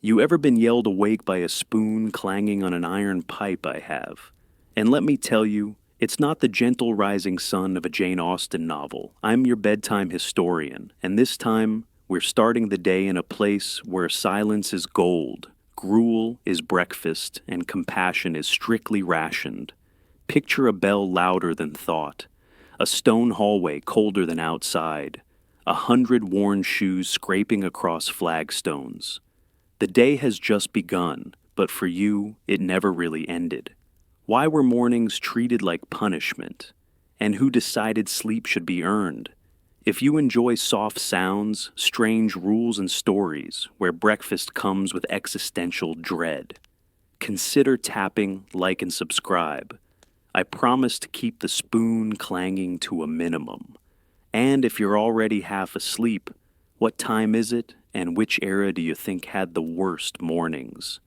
You ever been yelled awake by a spoon clanging on an iron pipe? I have. And let me tell you, it's not the gentle rising sun of a Jane Austen novel. I'm your bedtime historian, and this time we're starting the day in a place where silence is gold, gruel is breakfast, and compassion is strictly rationed. Picture a bell louder than thought, a stone hallway colder than outside, 100 worn shoes scraping across flagstones. The day has just begun, but for you, it never really ended. Why were mornings treated like punishment? And who decided sleep should be earned? If you enjoy soft sounds, strange rules, and stories where breakfast comes with existential dread, consider tapping like and subscribe. I promise to keep the spoon clanging to a minimum. And if you're already half asleep, what time is it, and which era do you think had the worst mornings?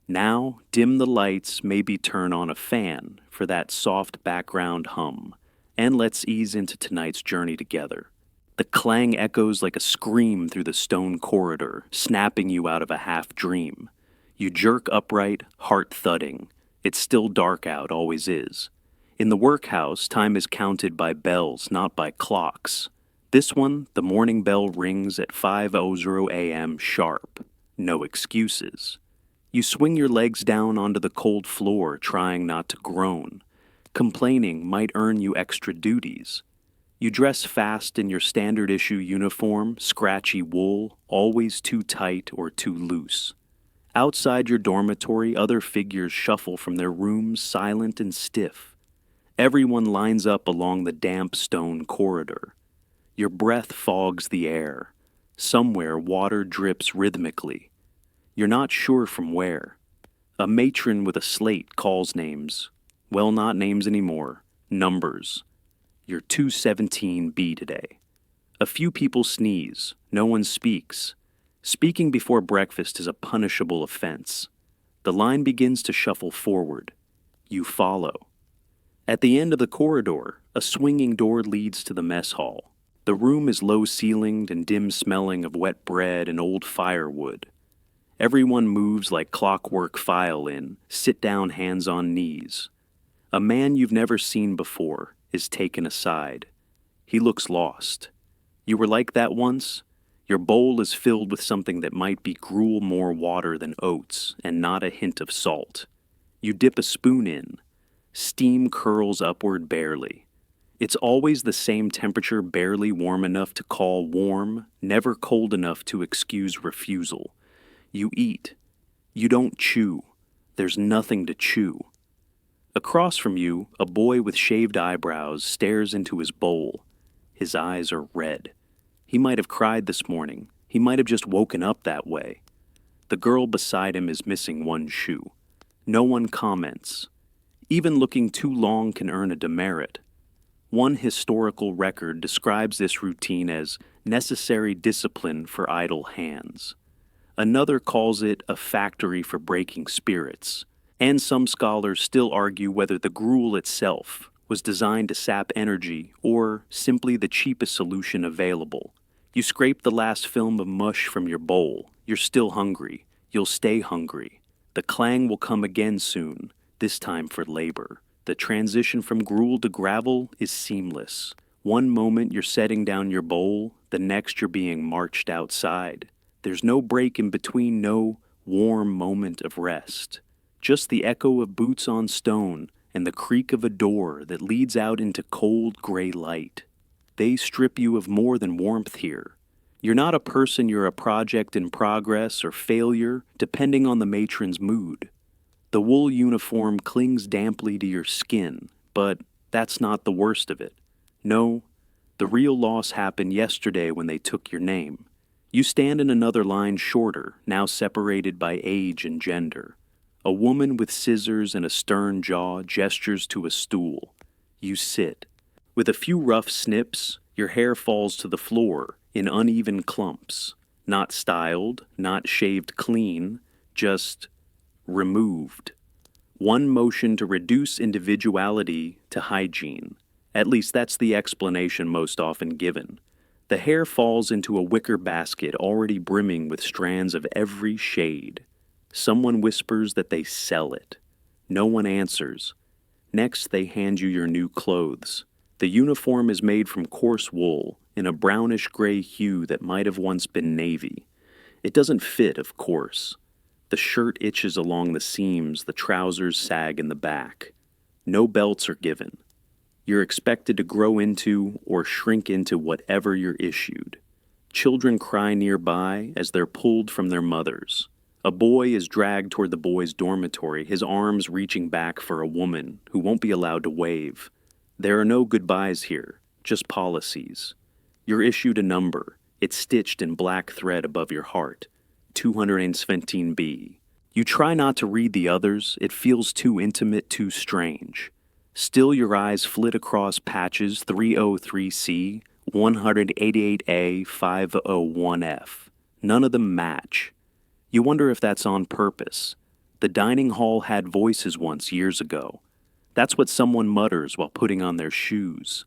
Now, dim the lights, maybe turn on a fan for that soft background hum, and let's ease into tonight's journey together. The clang echoes like a scream through the stone corridor, snapping you out of a half-dream. You jerk upright, heart thudding. It's still dark out, always is. In the workhouse, time is counted by bells, not by clocks. This one, the morning bell rings at 5:00 a.m. sharp. No excuses. You swing your legs down onto the cold floor, trying not to groan. Complaining might earn you extra duties. You dress fast in your standard issue uniform, scratchy wool, always too tight or too loose. Outside your dormitory, other figures shuffle from their rooms, silent and stiff. Everyone lines up along the damp stone corridor. Your breath fogs the air. Somewhere water drips rhythmically. You're not sure from where. A matron with a slate calls names. Well, not names anymore. Numbers. You're 217B today. A few people sneeze. No one speaks. Speaking before breakfast is a punishable offense. The line begins to shuffle forward. You follow. At the end of the corridor, a swinging door leads to the mess hall. The room is low-ceilinged and dim-smelling of wet bread and old firewood. Everyone moves like clockwork file in, sit down hands on knees. A man you've never seen before is taken aside. He looks lost. You were like that once? Your bowl is filled with something that might be gruel more water than oats, and not a hint of salt. You dip a spoon in. Steam curls upward barely. It's always the same temperature, barely warm enough to call warm, never cold enough to excuse refusal. You eat. You don't chew. There's nothing to chew. Across from you, a boy with shaved eyebrows stares into his bowl. His eyes are red. He might have cried this morning. He might have just woken up that way. The girl beside him is missing one shoe. No one comments. Even looking too long can earn a demerit. One historical record describes this routine as necessary discipline for idle hands. Another calls it a factory for breaking spirits, and some scholars still argue whether the gruel itself was designed to sap energy or simply the cheapest solution available. You scrape the last film of mush from your bowl. You're still hungry. You'll stay hungry. The clang will come again soon, this time for labor. The transition from gruel to gravel is seamless. One moment you're setting down your bowl, the next you're being marched outside. There's no break in between, no warm moment of rest. Just the echo of boots on stone and the creak of a door that leads out into cold gray light. They strip you of more than warmth here. You're not a person, you're a project in progress or failure, depending on the matron's mood. The wool uniform clings damply to your skin, but that's not the worst of it. No, the real loss happened yesterday when they took your name. You stand in another line shorter, now separated by age and gender. A woman with scissors and a stern jaw gestures to a stool. You sit. With a few rough snips, your hair falls to the floor in uneven clumps. Not styled, not shaved clean, just removed. One motion to reduce individuality to hygiene. At least that's the explanation most often given. The hair falls into a wicker basket already brimming with strands of every shade. Someone whispers that they sell it. No one answers. Next, they hand you your new clothes. The uniform is made from coarse wool, in a brownish-gray hue that might have once been navy. It doesn't fit, of course. The shirt itches along the seams, the trousers sag in the back. No belts are given. You're expected to grow into or shrink into whatever you're issued. Children cry nearby as they're pulled from their mothers. A boy is dragged toward the boys' dormitory, his arms reaching back for a woman who won't be allowed to wave. There are no goodbyes here, just policies. You're issued a number. It's stitched in black thread above your heart. 217B. You try not to read the others. It feels too intimate, too strange. Still, your eyes flit across patches 303C, 188A, 501F. None of them match. You wonder if that's on purpose. The dining hall had voices once years ago. That's what someone mutters while putting on their shoes.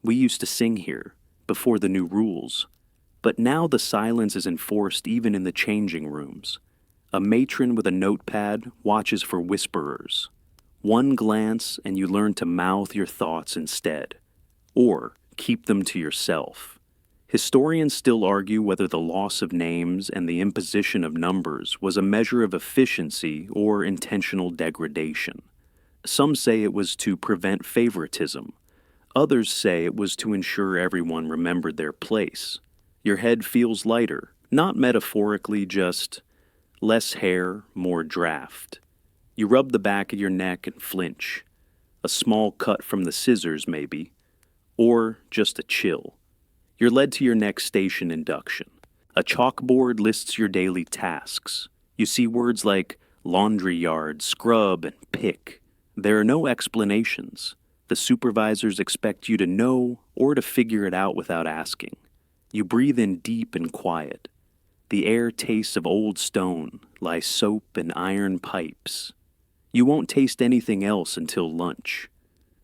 We used to sing here, before the new rules. But now the silence is enforced even in the changing rooms. A matron with a notepad watches for whisperers. One glance and you learn to mouth your thoughts instead, or keep them to yourself. Historians still argue whether the loss of names and the imposition of numbers was a measure of efficiency or intentional degradation. Some say it was to prevent favoritism. Others say it was to ensure everyone remembered their place. Your head feels lighter, not metaphorically, just less hair, more draft. You rub the back of your neck and flinch. A small cut from the scissors, maybe, or just a chill. You're led to your next station induction. A chalkboard lists your daily tasks. You see words like laundry yard, scrub, and pick. There are no explanations. The supervisors expect you to know or to figure it out without asking. You breathe in deep and quiet. The air tastes of old stone, like soap and iron pipes. You won't taste anything else until lunch.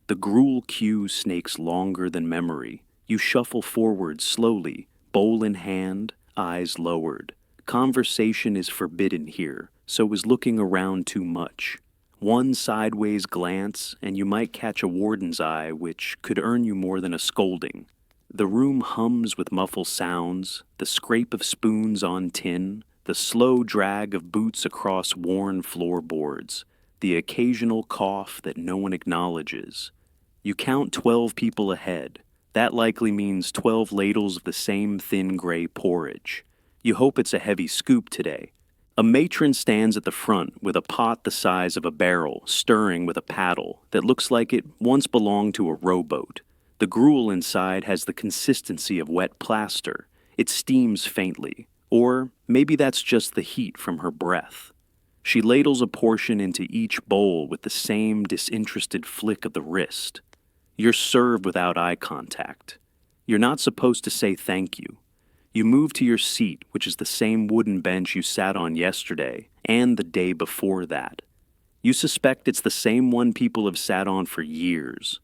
The gruel queue snakes longer than memory. You shuffle forward slowly, bowl in hand, eyes lowered. Conversation is forbidden here, so is looking around too much. One sideways glance, and you might catch a warden's eye, which could earn you more than a scolding. The room hums with muffled sounds, the scrape of spoons on tin, the slow drag of boots across worn floorboards, the occasional cough that no one acknowledges. You count 12 people ahead. That likely means 12 ladles of the same thin gray porridge. You hope it's a heavy scoop today. A matron stands at the front with a pot the size of a barrel, stirring with a paddle that looks like it once belonged to a rowboat. The gruel inside has the consistency of wet plaster. It steams faintly. Or maybe that's just the heat from her breath. She ladles a portion into each bowl with the same disinterested flick of the wrist. You're served without eye contact. You're not supposed to say thank you. You move to your seat, which is the same wooden bench you sat on yesterday and the day before that. You suspect it's the same one people have sat on for years.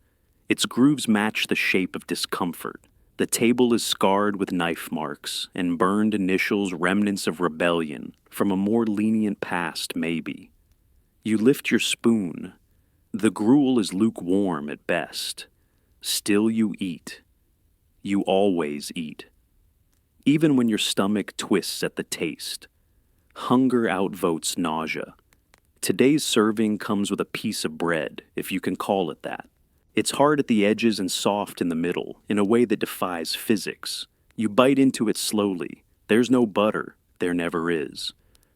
Its grooves match the shape of discomfort. The table is scarred with knife marks and burned initials, remnants of rebellion from a more lenient past, maybe. You lift your spoon. The gruel is lukewarm at best. Still you eat. You always eat. Even when your stomach twists at the taste. Hunger outvotes nausea. Today's serving comes with a piece of bread, if you can call it that. It's hard at the edges and soft in the middle, in a way that defies physics. You bite into it slowly. There's no butter. There never is.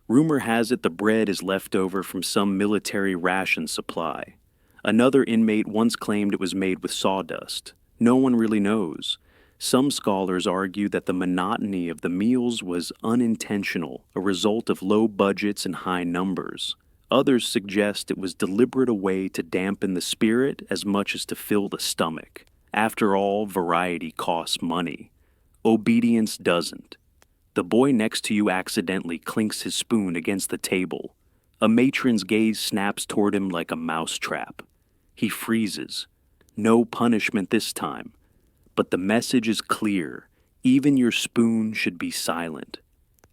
Rumor has it the bread is left over from some military ration supply. Another inmate once claimed it was made with sawdust. No one really knows. Some scholars argue that the monotony of the meals was unintentional, a result of low budgets and high numbers. Others suggest it was deliberate a way to dampen the spirit as much as to fill the stomach. After all, variety costs money. Obedience doesn't. The boy next to you accidentally clinks his spoon against the table. A matron's gaze snaps toward him like a mousetrap. He freezes. No punishment this time. But the message is clear. Even your spoon should be silent.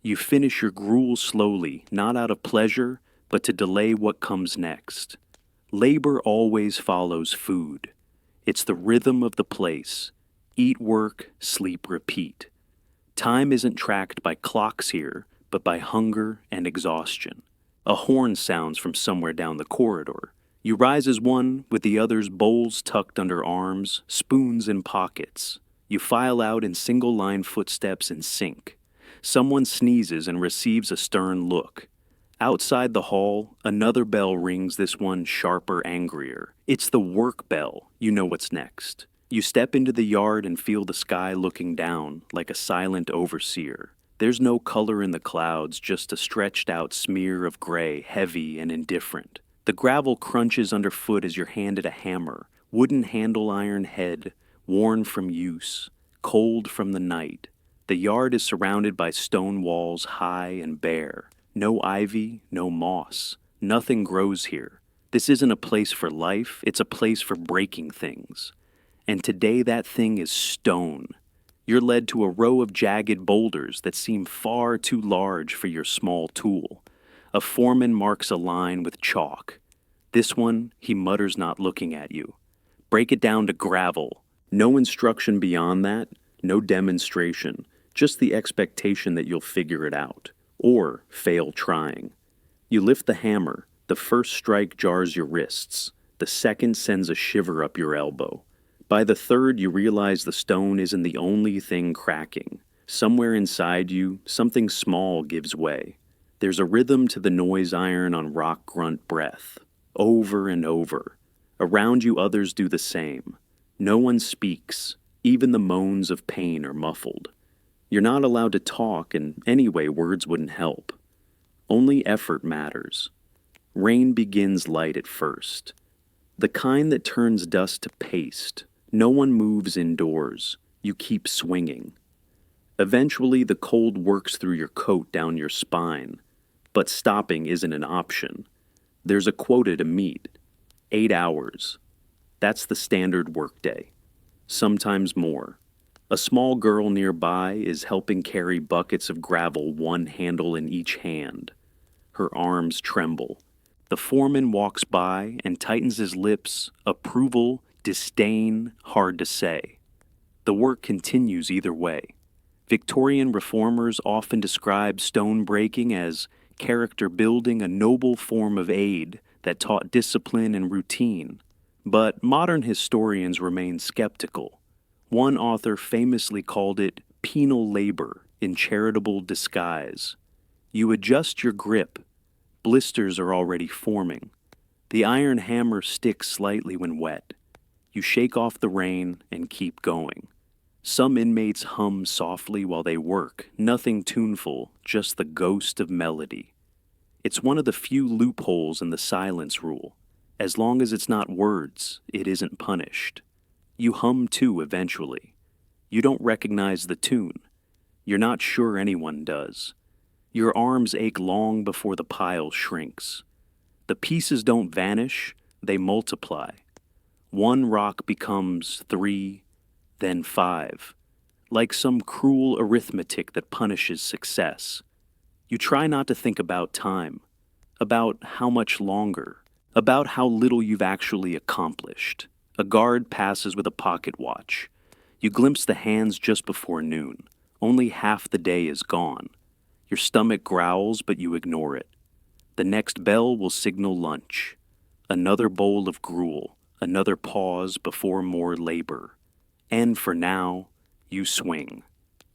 You finish your gruel slowly, not out of pleasure, but to delay what comes next. Labor always follows food. It's the rhythm of the place. Eat, work, sleep, repeat. Time isn't tracked by clocks here, but by hunger and exhaustion. A horn sounds from somewhere down the corridor. You rise as one, with the others' bowls tucked under arms, spoons in pockets. You file out in single-line footsteps in sync. Someone sneezes and receives a stern look. Outside the hall, another bell rings, this one sharper, angrier. It's the work bell. You know what's next. You step into the yard and feel the sky looking down, like a silent overseer. There's no color in the clouds, just a stretched-out smear of gray, heavy and indifferent. The gravel crunches underfoot as you're handed a hammer, wooden handle iron head, worn from use, cold from the night. The yard is surrounded by stone walls high and bare. No ivy, no moss. Nothing grows here. This isn't a place for life, it's a place for breaking things. And today that thing is stone. You're led to a row of jagged boulders that seem far too large for your small tool. A foreman marks a line with chalk. This one, he mutters, not looking at you. Break it down to gravel. No instruction beyond that, no demonstration, just the expectation that you'll figure it out, or fail trying. You lift the hammer. The first strike jars your wrists. The second sends a shiver up your elbow. By the third, you realize the stone isn't the only thing cracking. Somewhere inside you, something small gives way. There's a rhythm to the noise iron on rock grunt breath. Over and over. Around you, others do the same. No one speaks. Even the moans of pain are muffled. You're not allowed to talk, and anyway, words wouldn't help. Only effort matters. Rain begins light at first. The kind that turns dust to paste. No one moves indoors. You keep swinging. Eventually, the cold works through your coat down your spine. But stopping isn't an option. There's a quota to meet. 8 hours. That's the standard workday. Sometimes more. A small girl nearby is helping carry buckets of gravel, one handle in each hand. Her arms tremble. The foreman walks by and tightens his lips, approval, disdain, hard to say. The work continues either way. Victorian reformers often describe stone breaking as character building, a noble form of aid that taught discipline and routine. But modern historians remain skeptical. One author famously called it penal labor in charitable disguise. You adjust your grip. Blisters are already forming. The iron hammer sticks slightly when wet. You shake off the rain and keep going. Some inmates hum softly while they work, nothing tuneful, just the ghost of melody. It's one of the few loopholes in the silence rule. As long as it's not words, it isn't punished. You hum too eventually. You don't recognize the tune. You're not sure anyone does. Your arms ache long before the pile shrinks. The pieces don't vanish, they multiply. One rock becomes 3, then 5, like some cruel arithmetic that punishes success. You try not to think about time, about how much longer, about how little you've actually accomplished. A guard passes with a pocket watch. You glimpse the hands just before noon. Only half the day is gone. Your stomach growls, but you ignore it. The next bell will signal lunch. Another bowl of gruel, another pause before more labor. And for now, you swing.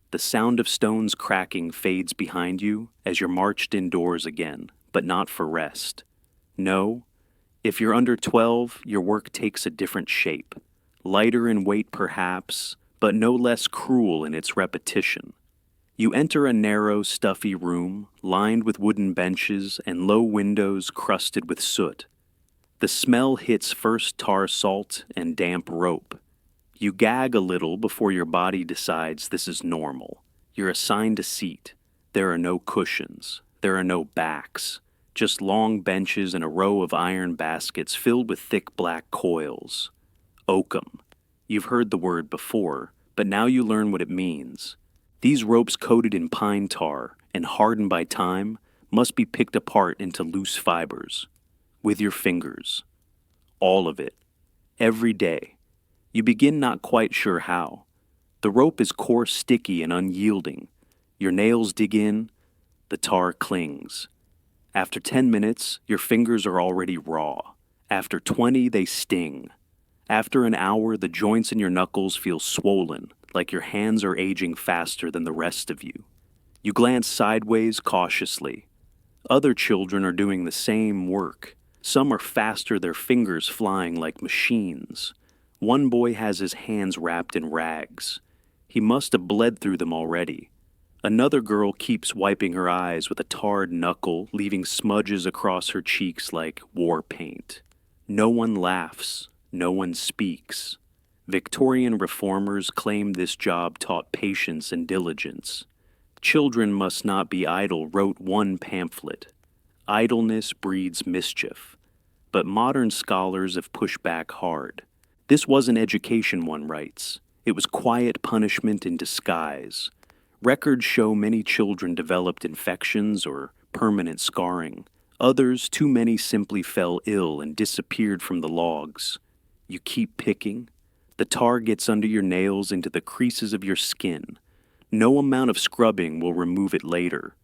The sound of stones cracking fades behind you as you're marched indoors again, but not for rest. No, if you're under 12, your work takes a different shape. Lighter in weight perhaps, but no less cruel in its repetition. You enter a narrow, stuffy room, lined with wooden benches and low windows crusted with soot. The smell hits first tar salt and damp rope. You gag a little before your body decides this is normal. You're assigned a seat. There are no cushions. There are no backs. Just long benches and a row of iron baskets filled with thick black coils. Oakum. You've heard the word before, but now you learn what it means. These ropes coated in pine tar and hardened by time must be picked apart into loose fibers. With your fingers. All of it. Every day. You begin not quite sure how. The rope is coarse, sticky, and unyielding. Your nails dig in, the tar clings. After 10 minutes, your fingers are already raw. After 20, they sting. After an hour, the joints in your knuckles feel swollen, like your hands are aging faster than the rest of you. You glance sideways cautiously. Other children are doing the same work. Some are faster, their fingers flying like machines. One boy has his hands wrapped in rags. He must have bled through them already. Another girl keeps wiping her eyes with a tarred knuckle, leaving smudges across her cheeks like war paint. No one laughs. No one speaks. Victorian reformers claimed this job taught patience and diligence. Children must not be idle, wrote one pamphlet. Idleness breeds mischief. But modern scholars have pushed back hard. This wasn't education, one writes. It was quiet punishment in disguise. Records show many children developed infections or permanent scarring. Others, too many, simply fell ill and disappeared from the logs. You keep picking. The tar gets under your nails into the creases of your skin. No amount of scrubbing will remove it later.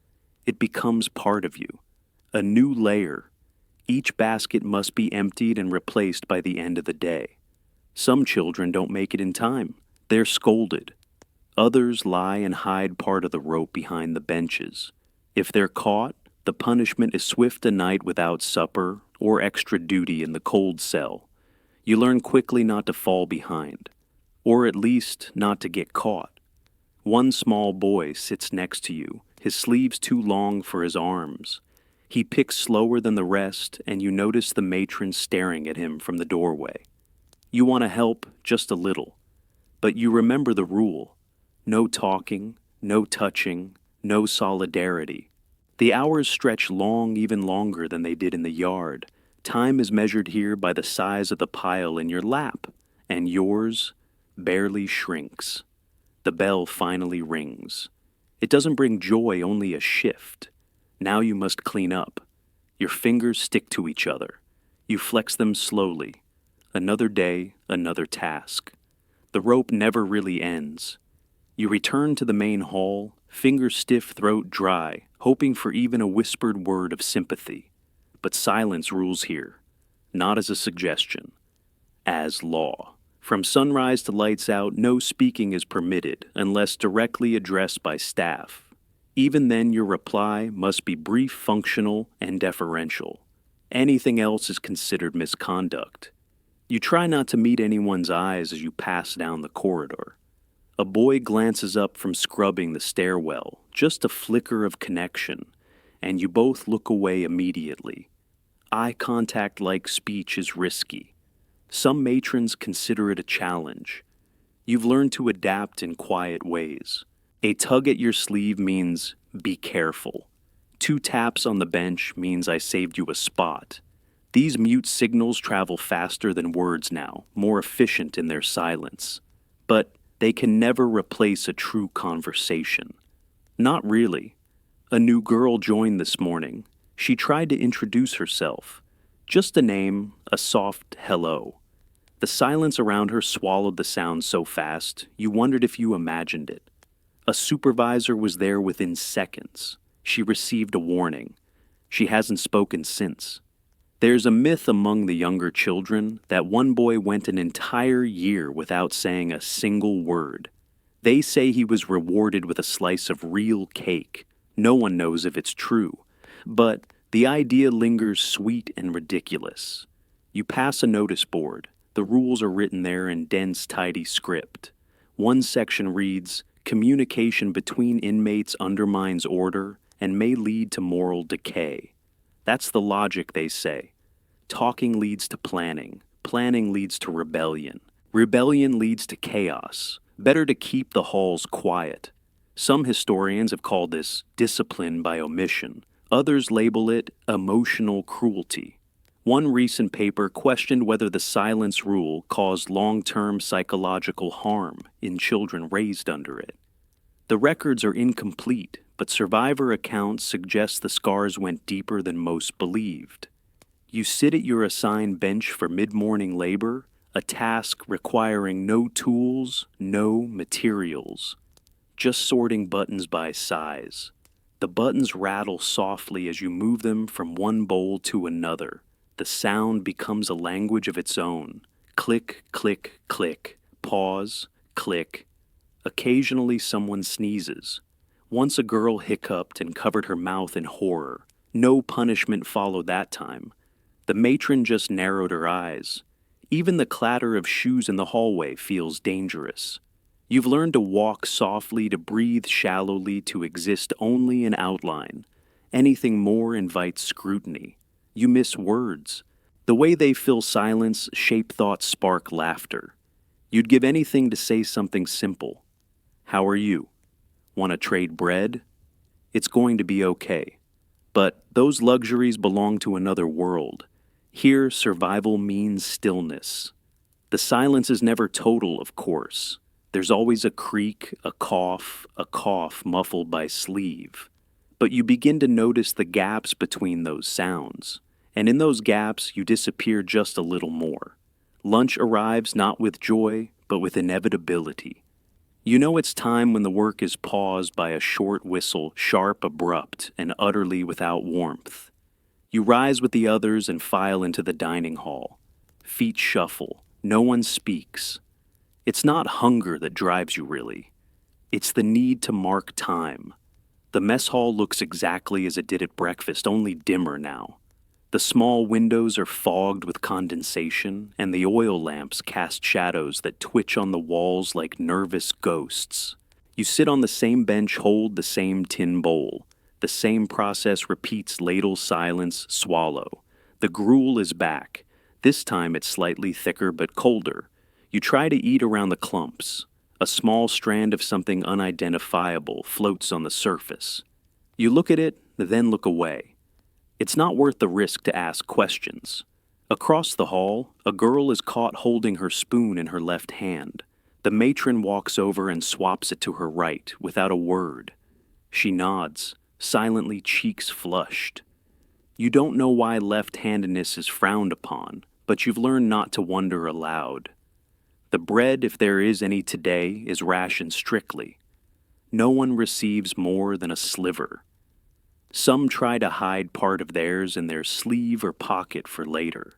It becomes part of you. A new layer. Each basket must be emptied and replaced by the end of the day. Some children don't make it in time. They're scolded. Others lie and hide part of the rope behind the benches. If they're caught, the punishment is swift a night without supper or extra duty in the cold cell. You learn quickly not to fall behind, or at least not to get caught. One small boy sits next to you, his sleeves too long for his arms. He picks slower than the rest, and you notice the matron staring at him from the doorway. You want to help just a little, but you remember the rule. No talking, no touching, no solidarity. The hours stretch long, even longer than they did in the yard. Time is measured here by the size of the pile in your lap, and yours barely shrinks. The bell finally rings. It doesn't bring joy, only a shift. Now you must clean up. Your fingers stick to each other. You flex them slowly. Another day, another task. The rope never really ends. You return to the main hall, fingers stiff, throat dry, hoping for even a whispered word of sympathy. But silence rules here, not as a suggestion, as law. From sunrise to lights out, no speaking is permitted unless directly addressed by staff. Even then, your reply must be brief, functional, and deferential. Anything else is considered misconduct. You try not to meet anyone's eyes as you pass down the corridor. A boy glances up from scrubbing the stairwell, just a flicker of connection, and you both look away immediately. Eye contact like speech is risky. Some matrons consider it a challenge. You've learned to adapt in quiet ways. A tug at your sleeve means, be careful. 2 taps on the bench means I saved you a spot. These mute signals travel faster than words now, more efficient in their silence. But they can never replace a true conversation. Not really. A new girl joined this morning. She tried to introduce herself. Just a name, a soft hello. The silence around her swallowed the sound so fast, you wondered if you imagined it. A supervisor was there within seconds. She received a warning. She hasn't spoken since. There's a myth among the younger children that one boy went an entire year without saying a single word. They say he was rewarded with a slice of real cake. No one knows if it's true. But the idea lingers sweet and ridiculous. You pass a notice board. The rules are written there in dense, tidy script. One section reads, communication between inmates undermines order and may lead to moral decay. That's the logic, they say. Talking leads to planning. Planning leads to rebellion. Rebellion leads to chaos. Better to keep the halls quiet. Some historians have called this discipline by omission. Others label it emotional cruelty. One recent paper questioned whether the silence rule caused long-term psychological harm in children raised under it. The records are incomplete, but survivor accounts suggest the scars went deeper than most believed. You sit at your assigned bench for mid-morning labor, a task requiring no tools, no materials, just sorting buttons by size. The buttons rattle softly as you move them from one bowl to another. The sound becomes a language of its own. Click, click, click, pause, click. Occasionally someone sneezes. Once a girl hiccuped and covered her mouth in horror. No punishment followed that time. The matron just narrowed her eyes. Even the clatter of shoes in the hallway feels dangerous. You've learned to walk softly, to breathe shallowly, to exist only in outline. Anything more invites scrutiny. You miss words. The way they fill silence, shape thoughts, spark laughter. You'd give anything to say something simple. How are you? Want to trade bread? It's going to be okay. But those luxuries belong to another world. Here, survival means stillness. The silence is never total, of course. There's always a creak, a cough muffled by sleeve. But you begin to notice the gaps between those sounds. And in those gaps, you disappear just a little more. Lunch arrives not with joy, but with inevitability. You know it's time when the work is paused by a short whistle, sharp, abrupt, and utterly without warmth. You rise with the others and file into the dining hall. Feet shuffle. No one speaks. It's not hunger that drives you, really. It's the need to mark time. The mess hall looks exactly as it did at breakfast, only dimmer now. The small windows are fogged with condensation, and the oil lamps cast shadows that twitch on the walls like nervous ghosts. You sit on the same bench, hold the same tin bowl. The same process repeats: ladle, silence, swallow. The gruel is back. This time it's slightly thicker but colder. You try to eat around the clumps. A small strand of something unidentifiable floats on the surface. You look at it, then look away. It's not worth the risk to ask questions. Across the hall, a girl is caught holding her spoon in her left hand. The matron walks over and swaps it to her right, without a word. She nods, silently, cheeks flushed. You don't know why left-handedness is frowned upon, but you've learned not to wonder aloud. The bread, if there is any today, is rationed strictly. No one receives more than a sliver. Some try to hide part of theirs in their sleeve or pocket for later.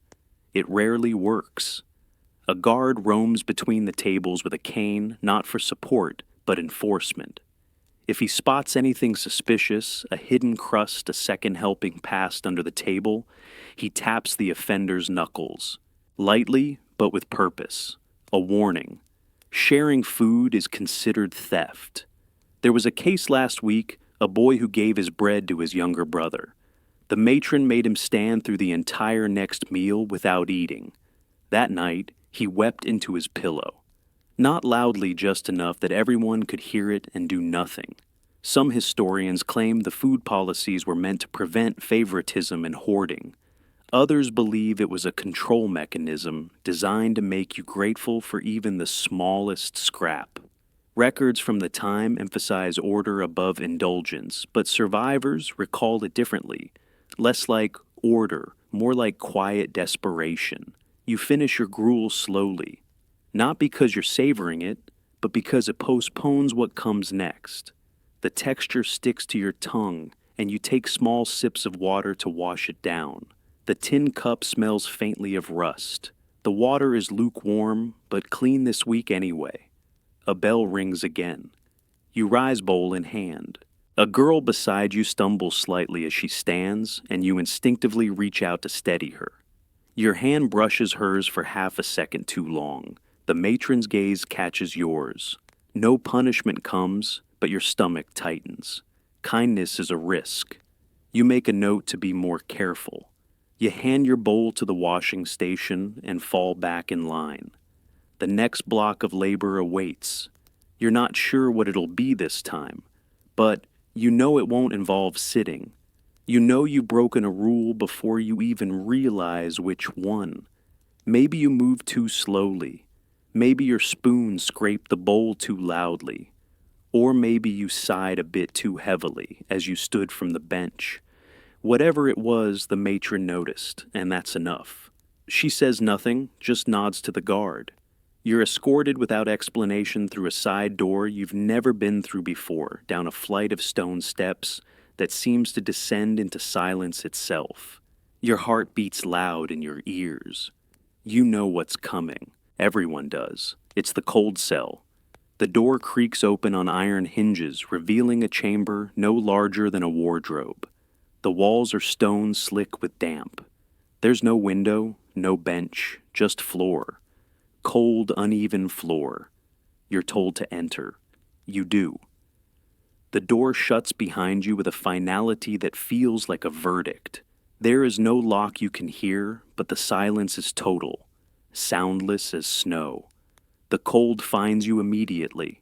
It rarely works. A guard roams between the tables with a cane, not for support, but enforcement. If he spots anything suspicious, a hidden crust, a second helping passed under the table, he taps the offender's knuckles. Lightly, but with purpose. A warning. Sharing food is considered theft. There was a case last week, a boy who gave his bread to his younger brother. The matron made him stand through the entire next meal without eating. That night, he wept into his pillow. Not loudly, just enough that everyone could hear it and do nothing. Some historians claim the food policies were meant to prevent favoritism and hoarding. Others believe it was a control mechanism designed to make you grateful for even the smallest scrap. Records from the time emphasize order above indulgence, but survivors recall it differently. Less like order, more like quiet desperation. You finish your gruel slowly, not because you're savoring it, but because it postpones what comes next. The texture sticks to your tongue, and you take small sips of water to wash it down. The tin cup smells faintly of rust. The water is lukewarm, but clean this week anyway. A bell rings again. You rise, bowl in hand. A girl beside you stumbles slightly as she stands, and you instinctively reach out to steady her. Your hand brushes hers for half a second too long. The matron's gaze catches yours. No punishment comes, but your stomach tightens. Kindness is a risk. You make a note to be more careful. You hand your bowl to the washing station and fall back in line. The next block of labor awaits. You're not sure what it'll be this time, but you know it won't involve sitting. You know you've broken a rule before you even realize which one. Maybe you move too slowly. Maybe your spoon scraped the bowl too loudly. Or maybe you sighed a bit too heavily as you stood from the bench. Whatever it was, the matron noticed, and that's enough. She says nothing, just nods to the guard. You're escorted without explanation through a side door you've never been through before, down a flight of stone steps that seems to descend into silence itself. Your heart beats loud in your ears. You know what's coming. Everyone does. It's the cold cell. The door creaks open on iron hinges, revealing a chamber no larger than a wardrobe. The walls are stone slick with damp. There's no window, no bench, just floor. Cold, uneven floor. You're told to enter. You do. The door shuts behind you with a finality that feels like a verdict. There is no lock you can hear, but the silence is total, soundless as snow. The cold finds you immediately.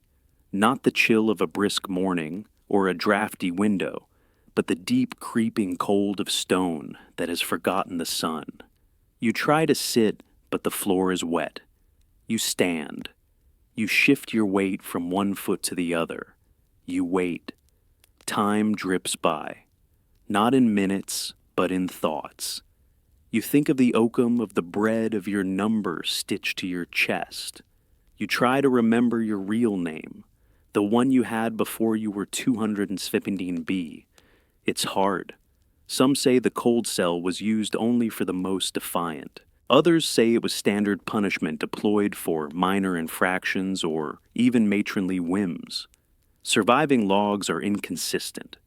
Not the chill of a brisk morning or a drafty window, but the deep creeping cold of stone that has forgotten the sun. You try to sit, but the floor is wet. You stand. You shift your weight from one foot to the other. You wait. Time drips by. Not in minutes, but in thoughts. You think of the oakum of the bread of your number stitched to your chest. You try to remember your real name, the one you had before you were 217B. It's hard. Some say the cold cell was used only for the most defiant. Others say it was standard punishment deployed for minor infractions or even matronly whims. Surviving logs are inconsistent.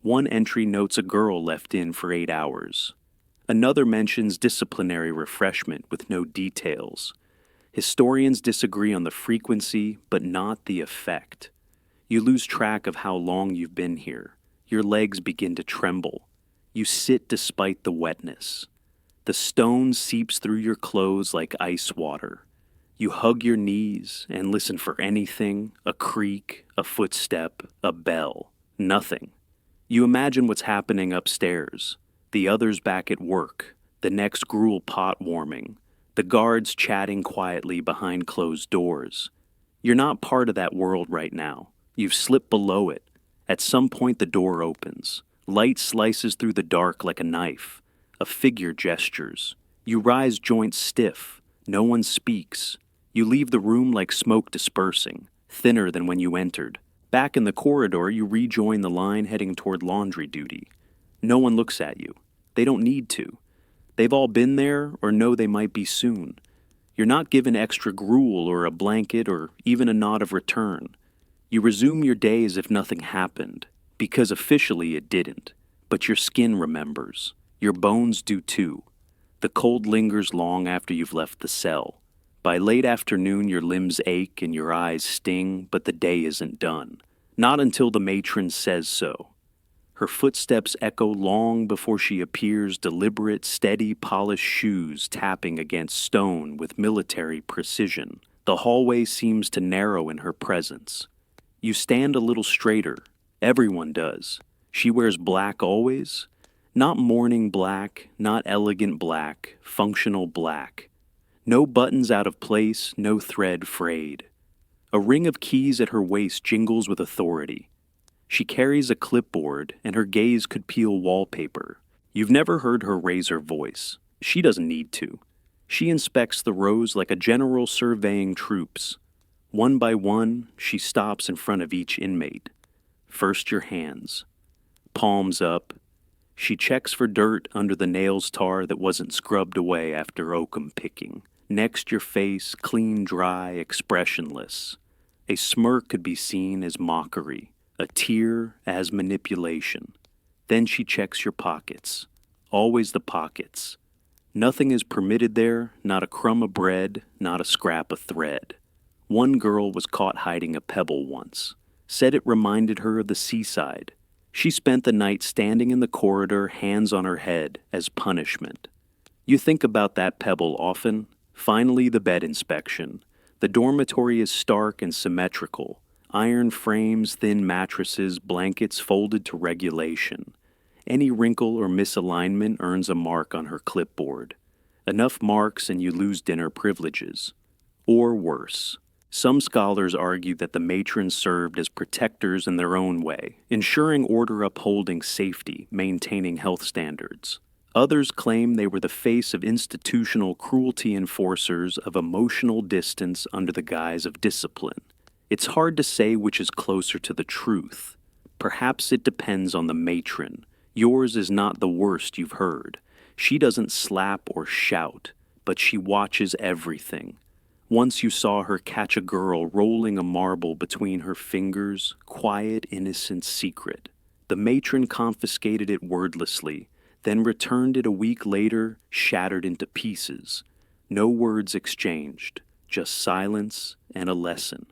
One entry notes a girl left in for 8 hours. Another mentions disciplinary refreshment with no details. Historians disagree on the frequency, but not the effect. You lose track of how long you've been here. Your legs begin to tremble. You sit despite the wetness. The stone seeps through your clothes like ice water. You hug your knees and listen for anything, a creak, a footstep, a bell. Nothing. You imagine what's happening upstairs. The others back at work. The next gruel pot warming. The guards chatting quietly behind closed doors. You're not part of that world right now. You've slipped below it. At some point the door opens. Light slices through the dark like a knife. A figure gestures. You rise joints stiff. No one speaks. You leave the room like smoke dispersing, thinner than when you entered. Back in the corridor, you rejoin the line heading toward laundry duty. No one looks at you. They don't need to. They've all been there or know they might be soon. You're not given extra gruel or a blanket or even a nod of return. You resume your day as if nothing happened, because officially it didn't. But your skin remembers. Your bones do too. The cold lingers long after you've left the cell. By late afternoon, your limbs ache and your eyes sting, but the day isn't done. Not until the matron says so. Her footsteps echo long before she appears, deliberate, steady, polished shoes tapping against stone with military precision. The hallway seems to narrow in her presence. You stand a little straighter. Everyone does. She wears black always. Not mourning black, not elegant black, functional black. No buttons out of place, no thread frayed. A ring of keys at her waist jingles with authority. She carries a clipboard, and her gaze could peel wallpaper. You've never heard her raise her voice. She doesn't need to. She inspects the rows like a general surveying troops. One by one, she stops in front of each inmate. First your hands. Palms up. She checks for dirt under the nails tar that wasn't scrubbed away after oakum picking. Next your face, clean, dry, expressionless. A smirk could be seen as mockery. A tear as manipulation. Then she checks your pockets. Always the pockets. Nothing is permitted there, not a crumb of bread, not a scrap of thread. One girl was caught hiding a pebble once. Said it reminded her of the seaside. She spent the night standing in the corridor, hands on her head, as punishment. You think about that pebble often. Finally, the bed inspection. The dormitory is stark and symmetrical. Iron frames, thin mattresses, blankets folded to regulation. Any wrinkle or misalignment earns a mark on her clipboard. Enough marks and you lose dinner privileges. Or worse. Some scholars argue that the matrons served as protectors in their own way, ensuring order, upholding safety, maintaining health standards. Others claim they were the face of institutional cruelty, enforcers of emotional distance under the guise of discipline. It's hard to say which is closer to the truth. Perhaps it depends on the matron. Yours is not the worst you've heard. She doesn't slap or shout, but she watches everything. Once you saw her catch a girl rolling a marble between her fingers, quiet, innocent secret. The matron confiscated it wordlessly, then returned it a week later, shattered into pieces. No words exchanged, just silence and a lesson.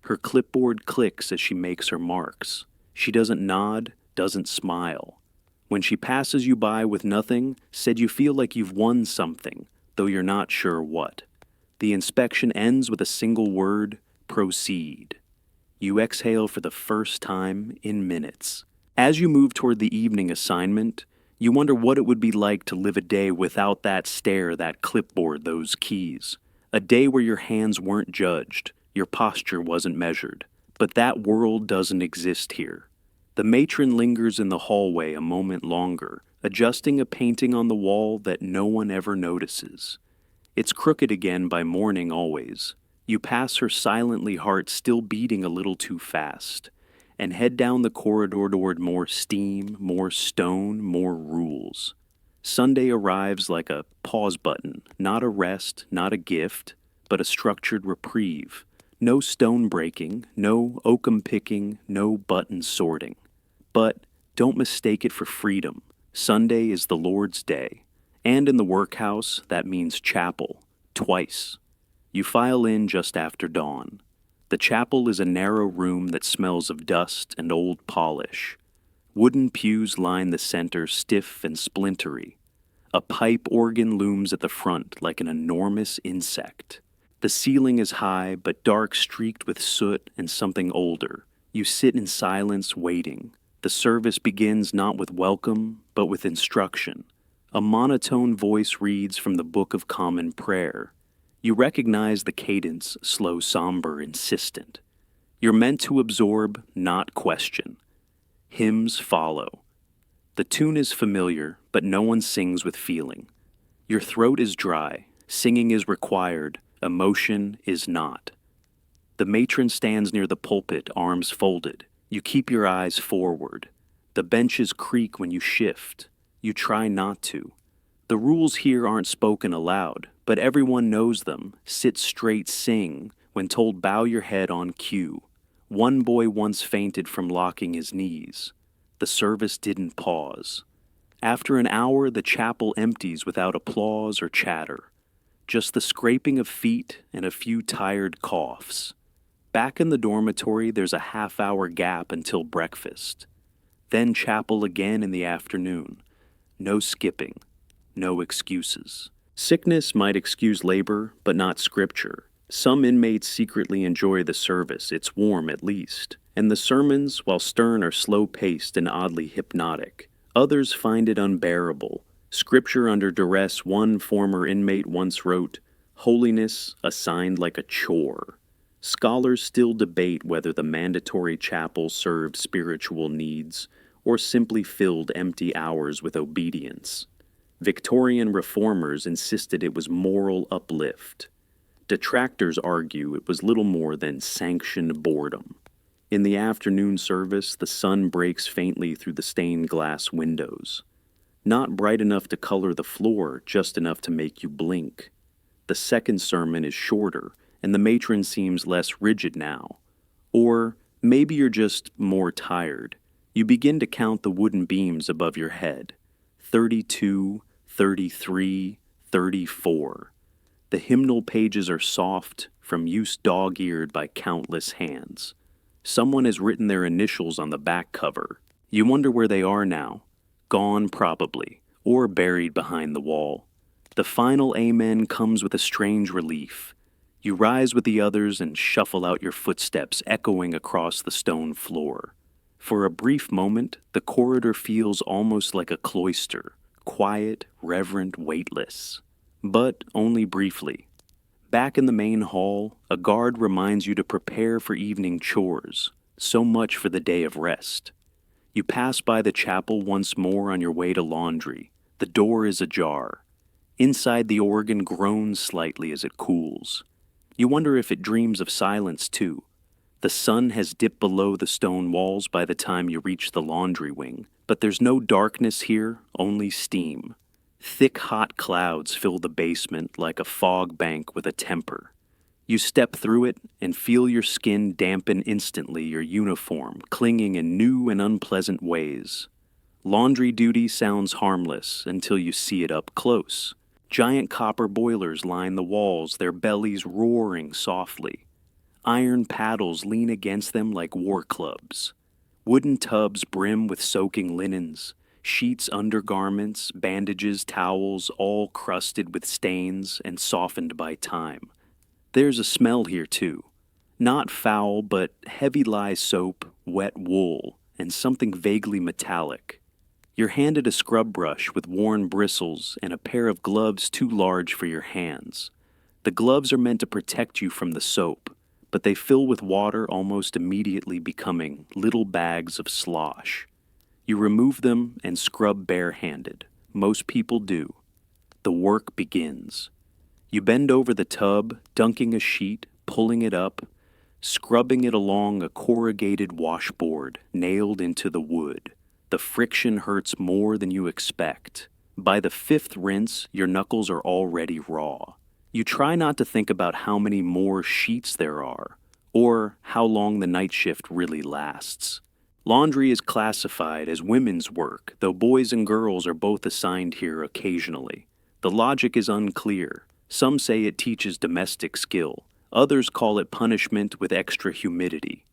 Her clipboard clicks as she makes her marks. She doesn't nod, doesn't smile. When she passes you by with nothing, said you feel like you've won something, though you're not sure what. The inspection ends with a single word, proceed. You exhale for the first time in minutes. As you move toward the evening assignment, you wonder what it would be like to live a day without that stare, that clipboard, those keys. A day where your hands weren't judged, your posture wasn't measured. But that world doesn't exist here. The matron lingers in the hallway a moment longer, adjusting a painting on the wall that no one ever notices. It's crooked again by morning always. You pass her silently, heart still beating a little too fast, and head down the corridor toward more steam, more stone, more rules. Sunday arrives like a pause button, not a rest, not a gift, but a structured reprieve. No stone breaking, no oakum picking, no button sorting. But don't mistake it for freedom. Sunday is the Lord's day. And in the workhouse, that means chapel, twice. You file in just after dawn. The chapel is a narrow room that smells of dust and old polish. Wooden pews line the center, stiff and splintery. A pipe organ looms at the front like an enormous insect. The ceiling is high, but dark, streaked with soot and something older. You sit in silence, waiting. The service begins not with welcome, but with instruction. A monotone voice reads from the Book of Common Prayer. You recognize the cadence, slow, somber, insistent. You're meant to absorb, not question. Hymns follow. The tune is familiar, but no one sings with feeling. Your throat is dry. Singing is required. Emotion is not. The matron stands near the pulpit, arms folded. You keep your eyes forward. The benches creak when you shift. You try not to. The rules here aren't spoken aloud, but everyone knows them. Sit straight, sing. When told, bow your head on cue. One boy once fainted from locking his knees. The service didn't pause. After an hour, the chapel empties without applause or chatter. Just the scraping of feet and a few tired coughs. Back in the dormitory, there's a half-hour gap until breakfast. Then chapel again in the afternoon. No skipping. No excuses. Sickness might excuse labor, but not scripture. Some inmates secretly enjoy the service. It's warm, at least. And the sermons, while stern, are slow-paced and oddly hypnotic. Others find it unbearable. Scripture under duress, one former inmate once wrote, "Holiness assigned like a chore." Scholars still debate whether the mandatory chapel served spiritual needs or simply filled empty hours with obedience. Victorian reformers insisted it was moral uplift. Detractors argue it was little more than sanctioned boredom. In the afternoon service, the sun breaks faintly through the stained glass windows. Not bright enough to color the floor, just enough to make you blink. The second sermon is shorter, and the matron seems less rigid now. Or maybe you're just more tired. You begin to count the wooden beams above your head. 32, 33, 34. The hymnal pages are soft, from use dog-eared by countless hands. Someone has written their initials on the back cover. You wonder where they are now. Gone, probably, or buried behind the wall. The final amen comes with a strange relief. You rise with the others and shuffle out your footsteps echoing across the stone floor. For a brief moment, the corridor feels almost like a cloister, quiet, reverent, weightless. But only briefly. Back in the main hall, a guard reminds you to prepare for evening chores. So much for the day of rest. You pass by the chapel once more on your way to laundry. The door is ajar. Inside, the organ groans slightly as it cools. You wonder if it dreams of silence, too. The sun has dipped below the stone walls by the time you reach the laundry wing, but there's no darkness here, only steam. Thick, hot clouds fill the basement like a fog bank with a temper. You step through it and feel your skin dampen instantly, your uniform clinging in new and unpleasant ways. Laundry duty sounds harmless until you see it up close. Giant copper boilers line the walls, their bellies roaring softly. Iron paddles lean against them like war clubs. Wooden tubs brim with soaking linens, sheets, undergarments, bandages, towels, all crusted with stains and softened by time. There's a smell here, too. Not foul, but heavy lye soap, wet wool, and something vaguely metallic. You're handed a scrub brush with worn bristles and a pair of gloves too large for your hands. The gloves are meant to protect you from the soap, but they fill with water almost immediately, becoming little bags of slosh. You remove them and scrub barehanded. Most people do. The work begins. You bend over the tub, dunking a sheet, pulling it up, scrubbing it along a corrugated washboard nailed into the wood. The friction hurts more than you expect. By the fifth rinse, your knuckles are already raw. You try not to think about how many more sheets there are, or how long the night shift really lasts. Laundry is classified as women's work, though boys and girls are both assigned here occasionally. The logic is unclear. Some say it teaches domestic skill. Others call it punishment with extra humidity.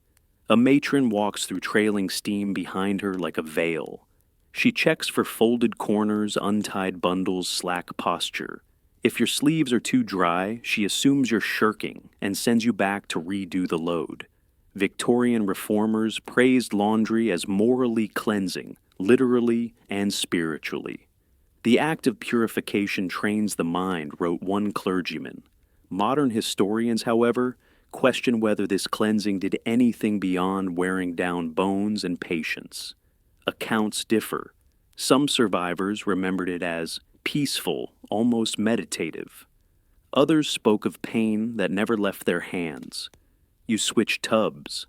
A matron walks through trailing steam behind her like a veil. She checks for folded corners, untied bundles, slack posture. If your sleeves are too dry, she assumes you're shirking and sends you back to redo the load. Victorian reformers praised laundry as morally cleansing, literally and spiritually. The act of purification trains the mind, wrote one clergyman. Modern historians, however, question whether this cleansing did anything beyond wearing down bones and patience. Accounts differ. Some survivors remembered it as peaceful, almost meditative. Others spoke of pain that never left their hands. You switch tubs.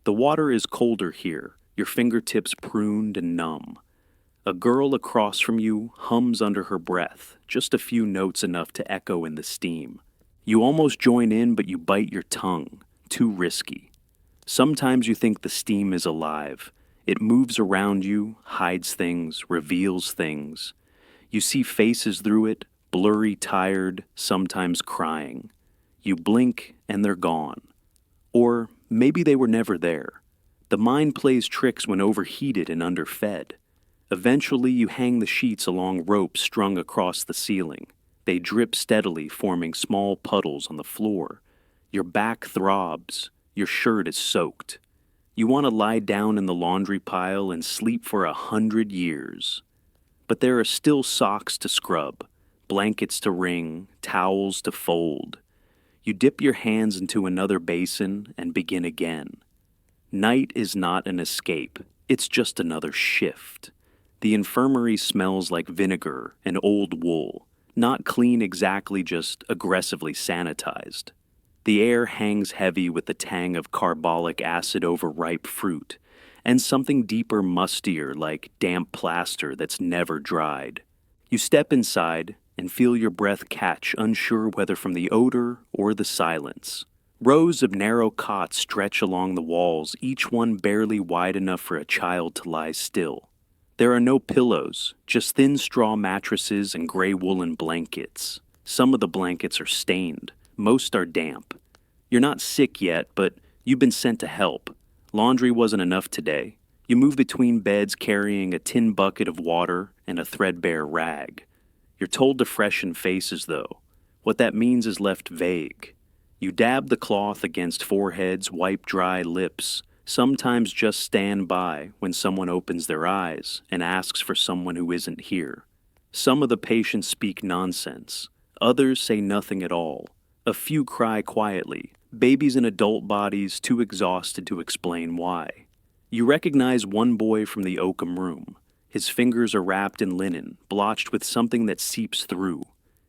The water is colder here, your fingertips pruned and numb. A girl across from you hums under her breath, just a few notes enough to echo in the steam. You almost join in, but you bite your tongue. Too risky. Sometimes you think the steam is alive. It moves around you, hides things, reveals things. You see faces through it, blurry, tired, sometimes crying. You blink, and they're gone. Or maybe they were never there. The mind plays tricks when overheated and underfed. Eventually, you hang the sheets along ropes strung across the ceiling. They drip steadily, forming small puddles on the floor. Your back throbs. Your shirt is soaked. You want to lie down in the laundry pile and sleep for 100 years. But there are still socks to scrub, blankets to wring, towels to fold. You dip your hands into another basin and begin again. Night is not an escape. It's just another shift. The infirmary smells like vinegar and old wool. Not clean exactly, just aggressively sanitized. The air hangs heavy with the tang of carbolic acid over ripe fruit, and something deeper, mustier, like damp plaster that's never dried. You step inside and feel your breath catch, unsure whether from the odor or the silence. Rows of narrow cots stretch along the walls, each one barely wide enough for a child to lie still. There are no pillows, just thin straw mattresses and gray woolen blankets. Some of the blankets are stained. Most are damp. You're not sick yet, but you've been sent to help. Laundry wasn't enough today. You move between beds carrying a tin bucket of water and a threadbare rag. You're told to freshen faces, though. What that means is left vague. You dab the cloth against foreheads, wipe dry lips. Sometimes just stand by when someone opens their eyes and asks for someone who isn't here. Some of the patients speak nonsense. Others say nothing at all. A few cry quietly, babies in adult bodies too exhausted to explain why. You recognize one boy from the Oakham room. His fingers are wrapped in linen, blotched with something that seeps through.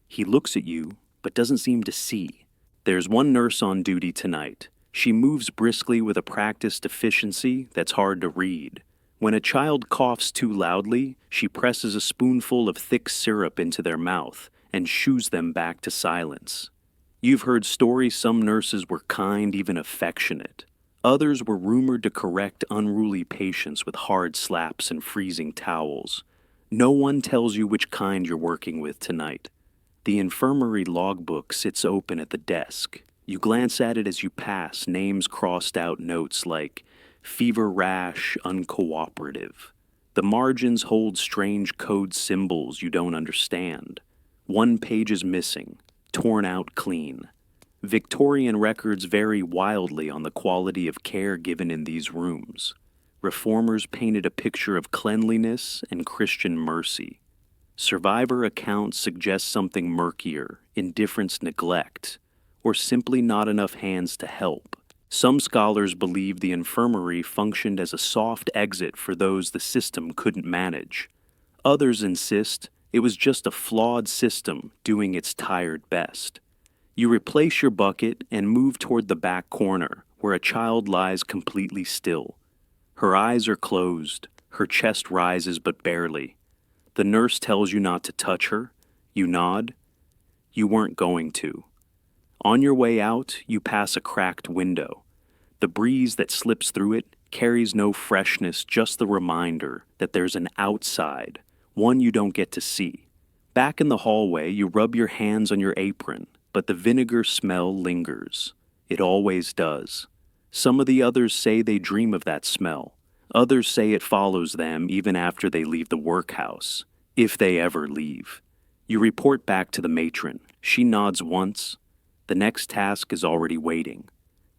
He looks at you, but doesn't seem to see. There's one nurse on duty tonight. She moves briskly with a practiced efficiency that's hard to read. When a child coughs too loudly, she presses a spoonful of thick syrup into their mouth and shoos them back to silence. You've heard stories some nurses were kind, even affectionate. Others were rumored to correct unruly patients with hard slaps and freezing towels. No one tells you which kind you're working with tonight. The infirmary logbook sits open at the desk. You glance at it as you pass, names crossed out, notes like fever rash, uncooperative. The margins hold strange code symbols you don't understand. One page is missing, torn out clean. Victorian records vary wildly on the quality of care given in these rooms. Reformers painted a picture of cleanliness and Christian mercy. Survivor accounts suggest something murkier, indifference, neglect, or simply not enough hands to help. Some scholars believe the infirmary functioned as a soft exit for those the system couldn't manage. Others insist it was just a flawed system doing its tired best. You replace your bucket and move toward the back corner, where a child lies completely still. Her eyes are closed, her chest rises but barely. The nurse tells you not to touch her. You nod. You weren't going to. On your way out, you pass a cracked window. The breeze that slips through it carries no freshness, just the reminder that there's an outside, one you don't get to see. Back in the hallway, you rub your hands on your apron, but the vinegar smell lingers. It always does. Some of the others say they dream of that smell. Others say it follows them even after they leave the workhouse, if they ever leave. You report back to the matron. She nods once. The next task is already waiting.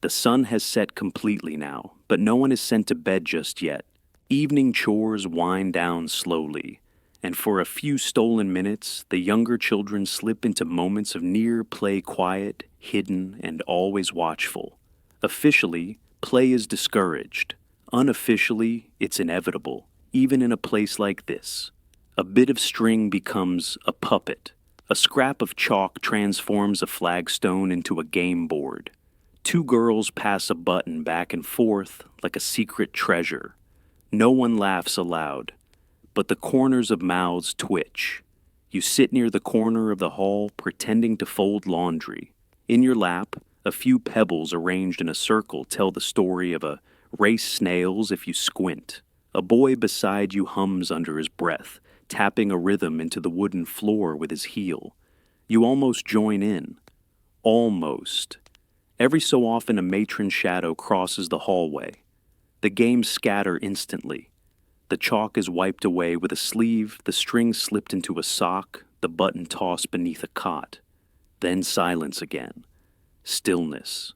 The sun has set completely now, but no one is sent to bed just yet. Evening chores wind down slowly, and for a few stolen minutes, the younger children slip into moments of near play quiet, hidden, and always watchful. Officially, play is discouraged. Unofficially, it's inevitable, even in a place like this. A bit of string becomes a puppet. A scrap of chalk transforms a flagstone into a game board. Two girls pass a button back and forth like a secret treasure. No one laughs aloud, but the corners of mouths twitch. You sit near the corner of the hall, pretending to fold laundry. In your lap, a few pebbles arranged in a circle tell the story of a race snails if you squint. A boy beside you hums under his breath, tapping a rhythm into the wooden floor with his heel. You almost join in. Almost. Every so often a matron's shadow crosses the hallway. The games scatter instantly. The chalk is wiped away with a sleeve, the string slipped into a sock, the button tossed beneath a cot. Then silence again. Stillness.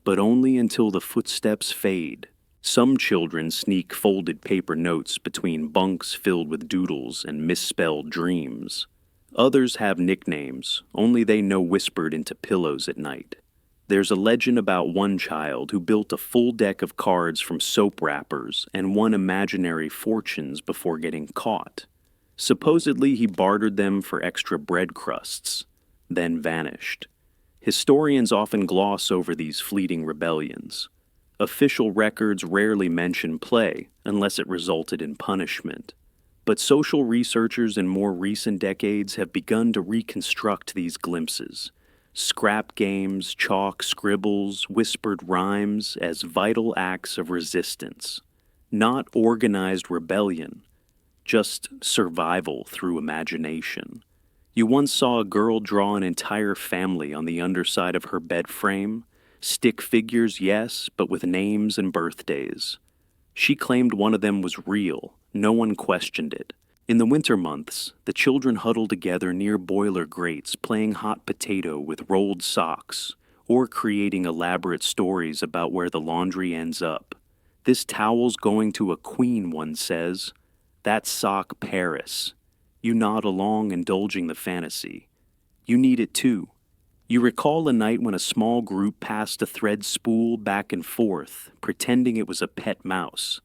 But only until the footsteps fade. Some children sneak folded paper notes between bunks filled with doodles and misspelled dreams. Others have nicknames, only they know whispered into pillows at night. There's a legend about one child who built a full deck of cards from soap wrappers and won imaginary fortunes before getting caught. Supposedly he bartered them for extra bread crusts, then vanished. Historians often gloss over these fleeting rebellions. Official records rarely mention play unless it resulted in punishment. But social researchers in more recent decades have begun to reconstruct these glimpses. Scrap games, chalk scribbles, whispered rhymes as vital acts of resistance. Not organized rebellion, just survival through imagination. You once saw a girl draw an entire family on the underside of her bed frame. Stick figures, yes, but with names and birthdays. She claimed one of them was real. No one questioned it. In the winter months, the children huddle together near boiler grates, playing hot potato with rolled socks, or creating elaborate stories about where the laundry ends up. This towel's going to a queen, one says. That sock Paris. You nod along, indulging the fantasy. You need it too. You recall a night when a small group passed a thread spool back and forth, pretending it was a pet mouse.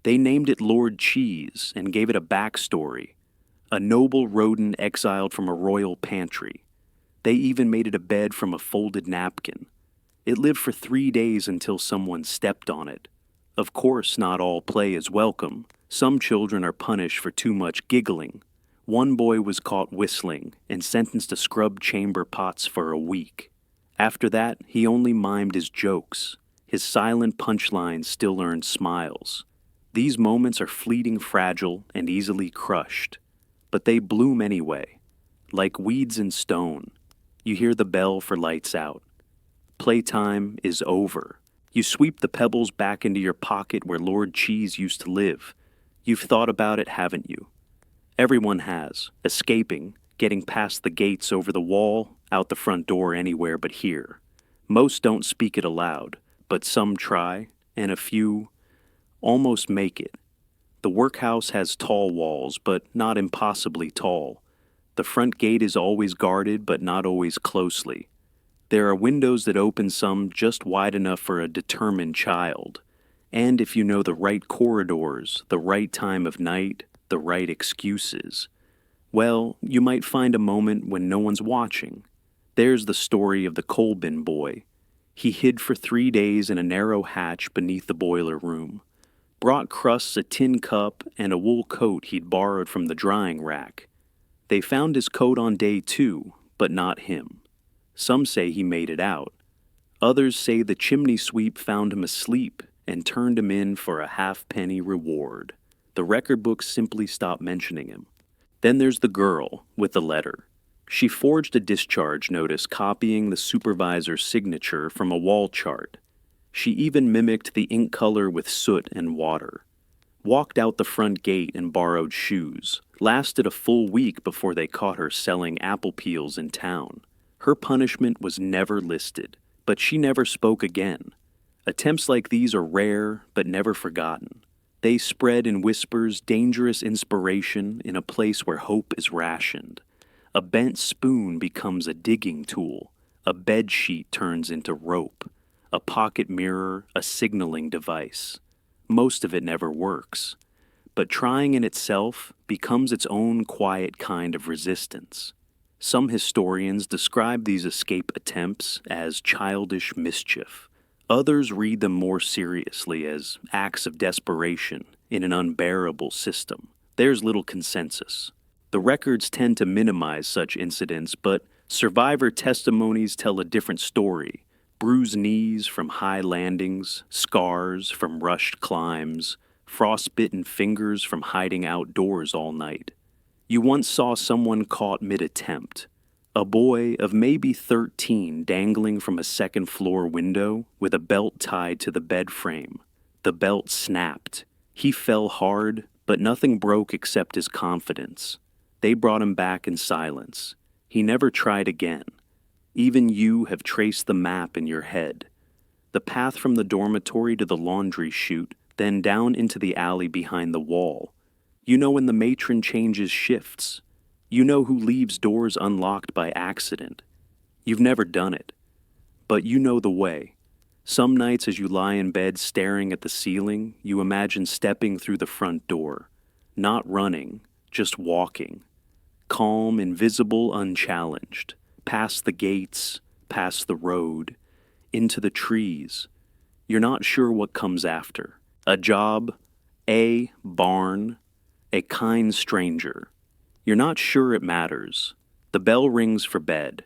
They named it Lord Cheese and gave it a backstory, a noble rodent exiled from a royal pantry. They even made it a bed from a folded napkin. It lived for 3 days until someone stepped on it. Of course, not all play is welcome. Some children are punished for too much giggling. One boy was caught whistling and sentenced to scrub chamber pots for a week. After that, he only mimed his jokes. His silent punchlines still earned smiles. These moments are fleeting, fragile, and easily crushed. But they bloom anyway. Like weeds in stone, you hear the bell for lights out. Playtime is over. You sweep the pebbles back into your pocket where Lord Cheese used to live. You've thought about it, haven't you? Everyone has, escaping, getting past the gates, over the wall, out the front door, anywhere but here. Most don't speak it aloud, but some try, and a few almost make it. The workhouse has tall walls, but not impossibly tall. The front gate is always guarded, but not always closely. There are windows that open, some just wide enough for a determined child. And if you know the right corridors, the right time of night, the right excuses, well, you might find a moment when no one's watching. There's the story of the coal bin boy. He hid for 3 days in a narrow hatch beneath the boiler room. Brought crusts, a tin cup, and a wool coat he'd borrowed from the drying rack. They found his coat on day 2, but not him. Some say he made it out. Others say the chimney sweep found him asleep and turned him in for a halfpenny reward. The record books simply stop mentioning him. Then there's the girl with the letter. She forged a discharge notice copying the supervisor's signature from a wall chart. She even mimicked the ink color with soot and water. Walked out the front gate and borrowed shoes. Lasted a full week before they caught her selling apple peels in town. Her punishment was never listed, but she never spoke again. Attempts like these are rare, but never forgotten. They spread in whispers dangerous inspiration in a place where hope is rationed. A bent spoon becomes a digging tool. A bed sheet turns into rope. A pocket mirror, a signaling device. Most of it never works. But trying in itself becomes its own quiet kind of resistance. Some historians describe these escape attempts as childish mischief. Others read them more seriously as acts of desperation in an unbearable system. There's little consensus. The records tend to minimize such incidents, but survivor testimonies tell a different story. Bruised knees from high landings, scars from rushed climbs, frostbitten fingers from hiding outdoors all night. You once saw someone caught mid-attempt. A boy of maybe 13 dangling from a second-floor window with a belt tied to the bed frame. The belt snapped. He fell hard, but nothing broke except his confidence. They brought him back in silence. He never tried again. Even you have traced the map in your head. The path from the dormitory to the laundry chute, then down into the alley behind the wall. You know when the matron changes shifts. You know who leaves doors unlocked by accident. You've never done it, but you know the way. Some nights as you lie in bed staring at the ceiling, you imagine stepping through the front door. Not running, just walking. Calm, invisible, unchallenged. Past the gates, past the road, into the trees. You're not sure what comes after. A job, a barn, a kind stranger. You're not sure it matters. The bell rings for bed.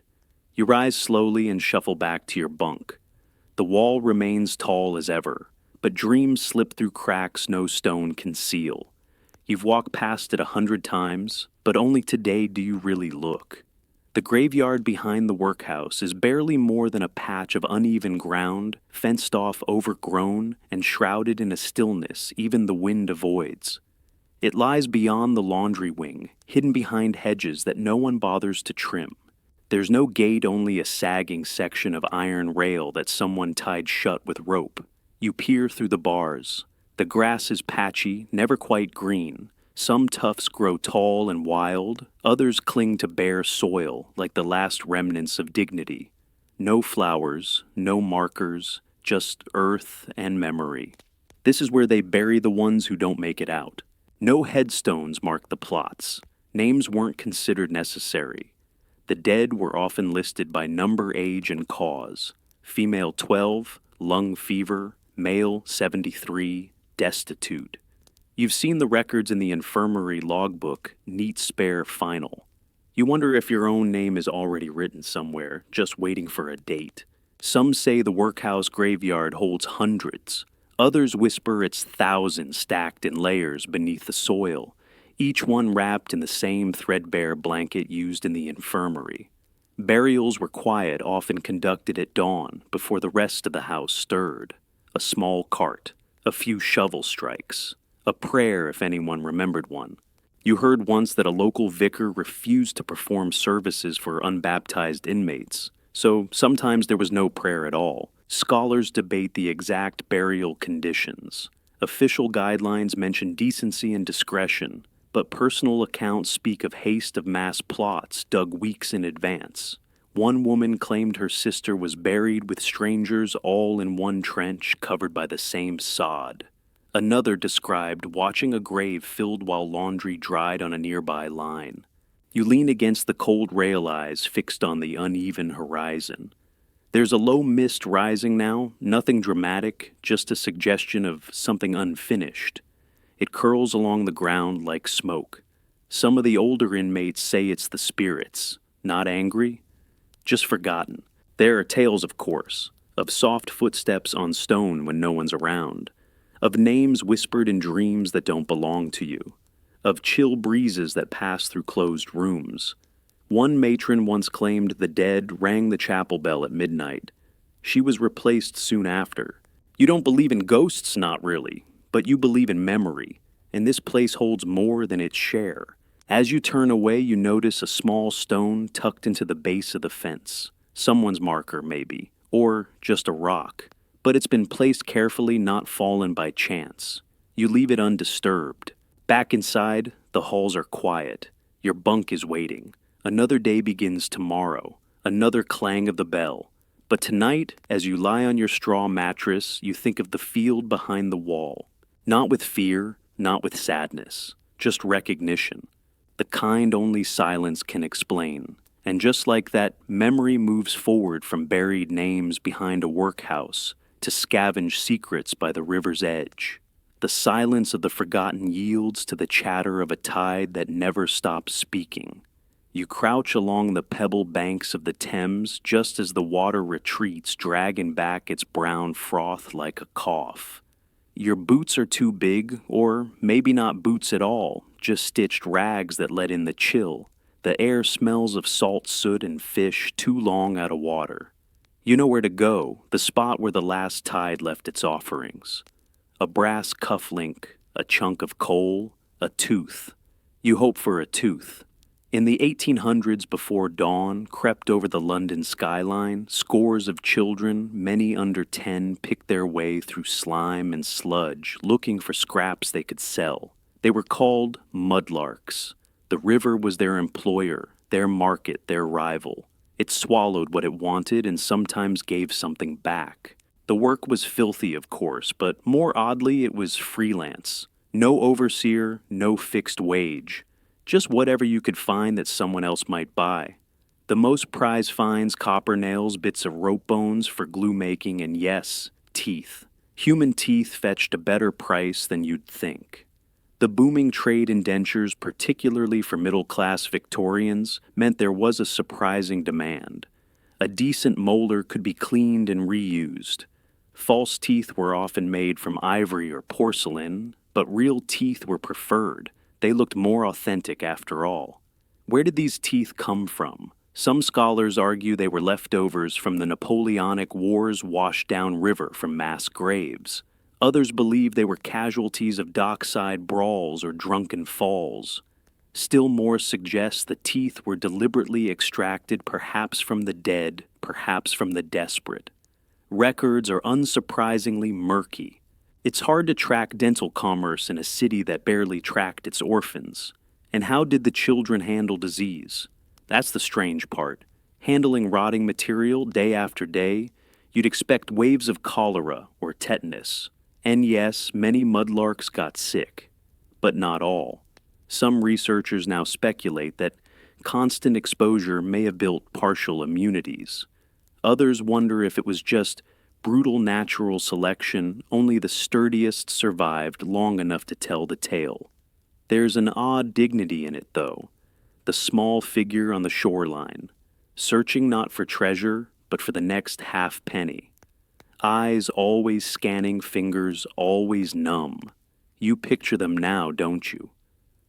You rise slowly and shuffle back to your bunk. The wall remains tall as ever, but dreams slip through cracks no stone can seal. You've walked past it 100 times, but only today do you really look. The graveyard behind the workhouse is barely more than a patch of uneven ground, fenced off, overgrown, and shrouded in a stillness even the wind avoids. It lies beyond the laundry wing, hidden behind hedges that no one bothers to trim. There's no gate, only a sagging section of iron rail that someone tied shut with rope. You peer through the bars. The grass is patchy, never quite green. Some tufts grow tall and wild, others cling to bare soil like the last remnants of dignity. No flowers, no markers, just earth and memory. This is where they bury the ones who don't make it out. No headstones mark the plots. Names weren't considered necessary. The dead were often listed by number, age, and cause. Female 12, lung fever, male 73, destitute. You've seen the records in the infirmary logbook, neat, spare, final. You wonder if your own name is already written somewhere, just waiting for a date. Some say the workhouse graveyard holds hundreds. Others whisper it's thousands stacked in layers beneath the soil, each one wrapped in the same threadbare blanket used in the infirmary. Burials were quiet, often conducted at dawn, before the rest of the house stirred. A small cart, a few shovel strikes, a prayer if anyone remembered one. You heard once that a local vicar refused to perform services for unbaptized inmates, so sometimes there was no prayer at all. Scholars debate the exact burial conditions. Official guidelines mention decency and discretion, but personal accounts speak of haste of mass plots dug weeks in advance. One woman claimed her sister was buried with strangers all in one trench covered by the same sod. Another described watching a grave filled while laundry dried on a nearby line. You lean against the cold rail eyes fixed on the uneven horizon. There's a low mist rising now, nothing dramatic, just a suggestion of something unfinished. It curls along the ground like smoke. Some of the older inmates say it's the spirits, not angry, just forgotten. There are tales, of course, of soft footsteps on stone when no one's around, of names whispered in dreams that don't belong to you, of chill breezes that pass through closed rooms. One matron once claimed the dead rang the chapel bell at midnight. She was replaced soon after. You don't believe in ghosts, not really, but you believe in memory, and this place holds more than its share. As you turn away, you notice a small stone tucked into the base of the fence. Someone's marker, maybe, or just a rock. But it's been placed carefully, not fallen by chance. You leave it undisturbed. Back inside, the halls are quiet. Your bunk is waiting. Another day begins tomorrow. Another clang of the bell. But tonight, as you lie on your straw mattress, you think of the field behind the wall. Not with fear, not with sadness, just recognition. The kind only silence can explain. And just like that, memory moves forward from buried names behind a workhouse to scavenge secrets by the river's edge. The silence of the forgotten yields to the chatter of a tide that never stops speaking. You crouch along the pebble banks of the Thames just as the water retreats, dragging back its brown froth like a cough. Your boots are too big, or maybe not boots at all, just stitched rags that let in the chill. The air smells of salt soot and fish too long out of water. You know where to go, the spot where the last tide left its offerings. A brass cufflink, a chunk of coal, a tooth. You hope for a tooth. In the 1800s, before dawn crept over the London skyline, scores of children, many under 10, picked their way through slime and sludge, looking for scraps they could sell. They were called mudlarks. The river was their employer, their market, their rival. It swallowed what it wanted and sometimes gave something back. The work was filthy, of course, but more oddly, it was freelance. No overseer, no fixed wage. Just whatever you could find that someone else might buy. The most prize finds copper nails, bits of rope bones for glue making, and yes, teeth. Human teeth fetched a better price than you'd think. The booming trade in dentures, particularly for middle-class Victorians, meant there was a surprising demand. A decent molar could be cleaned and reused. False teeth were often made from ivory or porcelain, but real teeth were preferred. They looked more authentic after all. Where did these teeth come from? Some scholars argue they were leftovers from the Napoleonic Wars washed down river from mass graves. Others believe they were casualties of dockside brawls or drunken falls. Still more suggests the teeth were deliberately extracted perhaps from the dead, perhaps from the desperate. Records are unsurprisingly murky. It's hard to track dental commerce in a city that barely tracked its orphans. And how did the children handle disease? That's the strange part. Handling rotting material day after day, you'd expect waves of cholera or tetanus. And yes, many mudlarks got sick, but not all. Some researchers now speculate that constant exposure may have built partial immunities. Others wonder if it was just brutal natural selection, only the sturdiest survived long enough to tell the tale. There's an odd dignity in it, though. The small figure on the shoreline, searching not for treasure, but for the next half penny. Eyes always scanning, fingers always numb. You picture them now, don't you?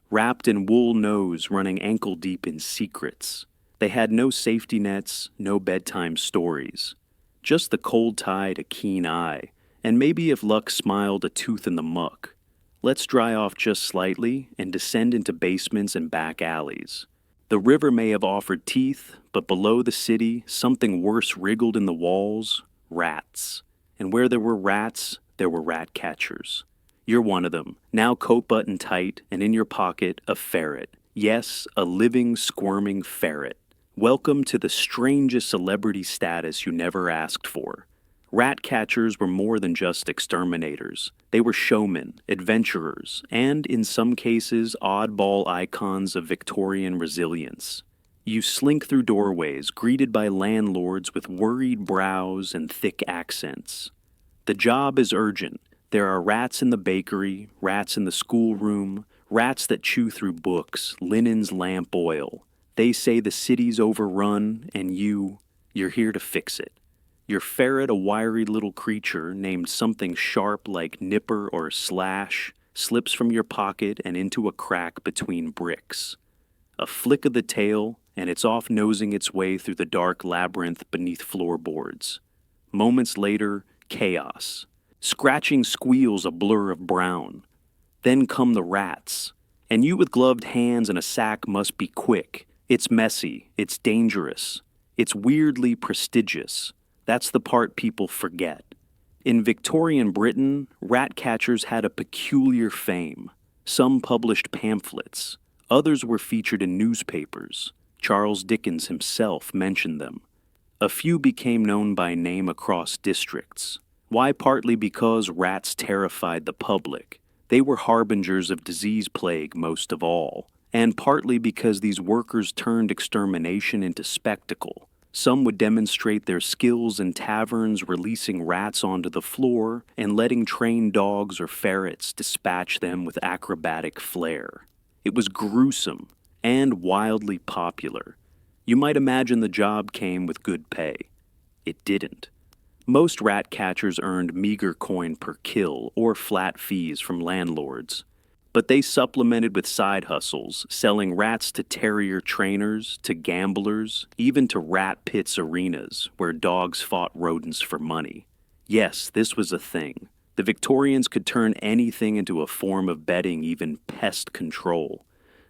Wrapped in wool nose running ankle deep in secrets. They had no safety nets, no bedtime stories. Just the cold tide, a keen eye, and maybe if luck smiled, a tooth in the muck. Let's dry off just slightly and descend into basements and back alleys. The river may have offered teeth, but below the city, something worse wriggled in the walls: rats. And where there were rats, there were rat catchers. You're one of them, now coat button tight, and in your pocket, a ferret. Yes, a living, squirming ferret. Welcome to the strangest celebrity status you never asked for. Rat catchers were more than just exterminators. They were showmen, adventurers, and, in some cases, oddball icons of Victorian resilience. You slink through doorways, greeted by landlords with worried brows and thick accents. The job is urgent. There are rats in the bakery, rats in the schoolroom, rats that chew through books, linens lamp oil. They say the city's overrun, and you're here to fix it. Your ferret, a wiry little creature named something sharp like nipper or slash, slips from your pocket and into a crack between bricks. A flick of the tail, and it's off nosing its way through the dark labyrinth beneath floorboards. Moments later, chaos. Scratching squeals a blur of brown. Then come the rats, and you with gloved hands and a sack must be quick. It's messy, it's dangerous, it's weirdly prestigious. That's the part people forget. In Victorian Britain, rat catchers had a peculiar fame. Some published pamphlets. Others were featured in newspapers. Charles Dickens himself mentioned them. A few became known by name across districts. Why? Partly because rats terrified the public. They were harbingers of disease plague most of all. And partly because these workers turned extermination into spectacle. Some would demonstrate their skills in taverns, releasing rats onto the floor and letting trained dogs or ferrets dispatch them with acrobatic flair. It was gruesome and wildly popular. You might imagine the job came with good pay. It didn't. Most rat catchers earned meager coin per kill or flat fees from landlords. But they supplemented with side hustles, selling rats to terrier trainers, to gamblers, even to rat pits arenas where dogs fought rodents for money. Yes, this was a thing. The Victorians could turn anything into a form of betting, even pest control.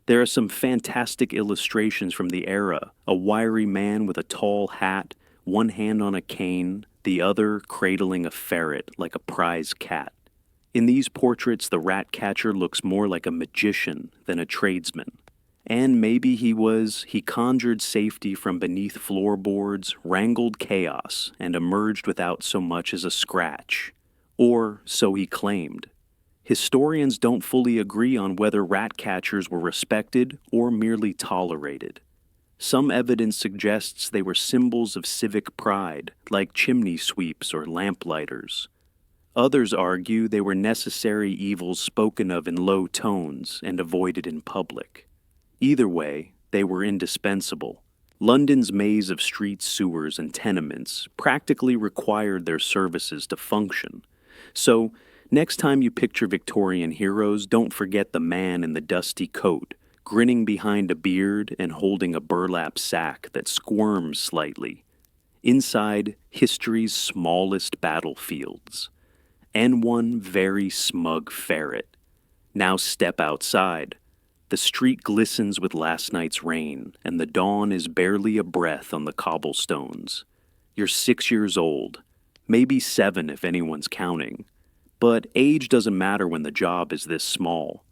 There are some fantastic illustrations from the era: a wiry man with a tall hat, one hand on a cane, the other cradling a ferret like a prize cat. In these portraits, the rat catcher looks more like a magician than a tradesman. And maybe he conjured safety from beneath floorboards, wrangled chaos, and emerged without so much as a scratch. Or so he claimed. Historians don't fully agree on whether rat catchers were respected or merely tolerated. Some evidence suggests they were symbols of civic pride, like chimney sweeps or lamplighters. Others argue they were necessary evils spoken of in low tones and avoided in public. Either way, they were indispensable. London's maze of streets, sewers, and tenements practically required their services to function. So, next time you picture Victorian heroes, don't forget the man in the dusty coat, grinning behind a beard and holding a burlap sack that squirms slightly. Inside, history's smallest battlefields. And one very smug ferret. Now step outside. The street glistens with last night's rain, and the dawn is barely a breath on the cobblestones. You're 6 years old, maybe 7 if anyone's counting. But age doesn't matter when the job is this small.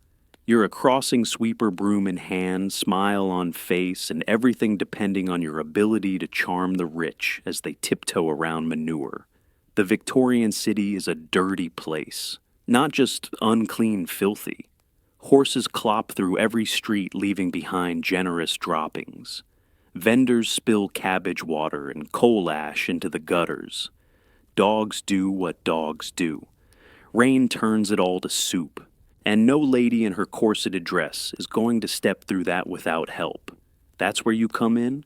You're a crossing sweeper, broom in hand, smile on face, and everything depending on your ability to charm the rich as they tiptoe around manure. The Victorian city is a dirty place, not just unclean, filthy. Horses clop through every street, leaving behind generous droppings. Vendors spill cabbage water and coal ash into the gutters. Dogs do what dogs do. Rain turns it all to soup. And no lady in her corseted dress is going to step through that without help. That's where you come in?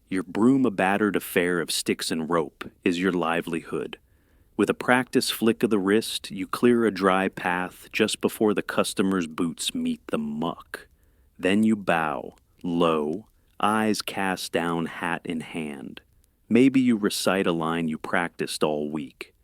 Your broom a battered affair of sticks and rope is your livelihood. With a practiced flick of the wrist, you clear a dry path just before the customer's boots meet the muck. Then you bow, low, eyes cast down, hat in hand. Maybe you recite a line you practiced all week.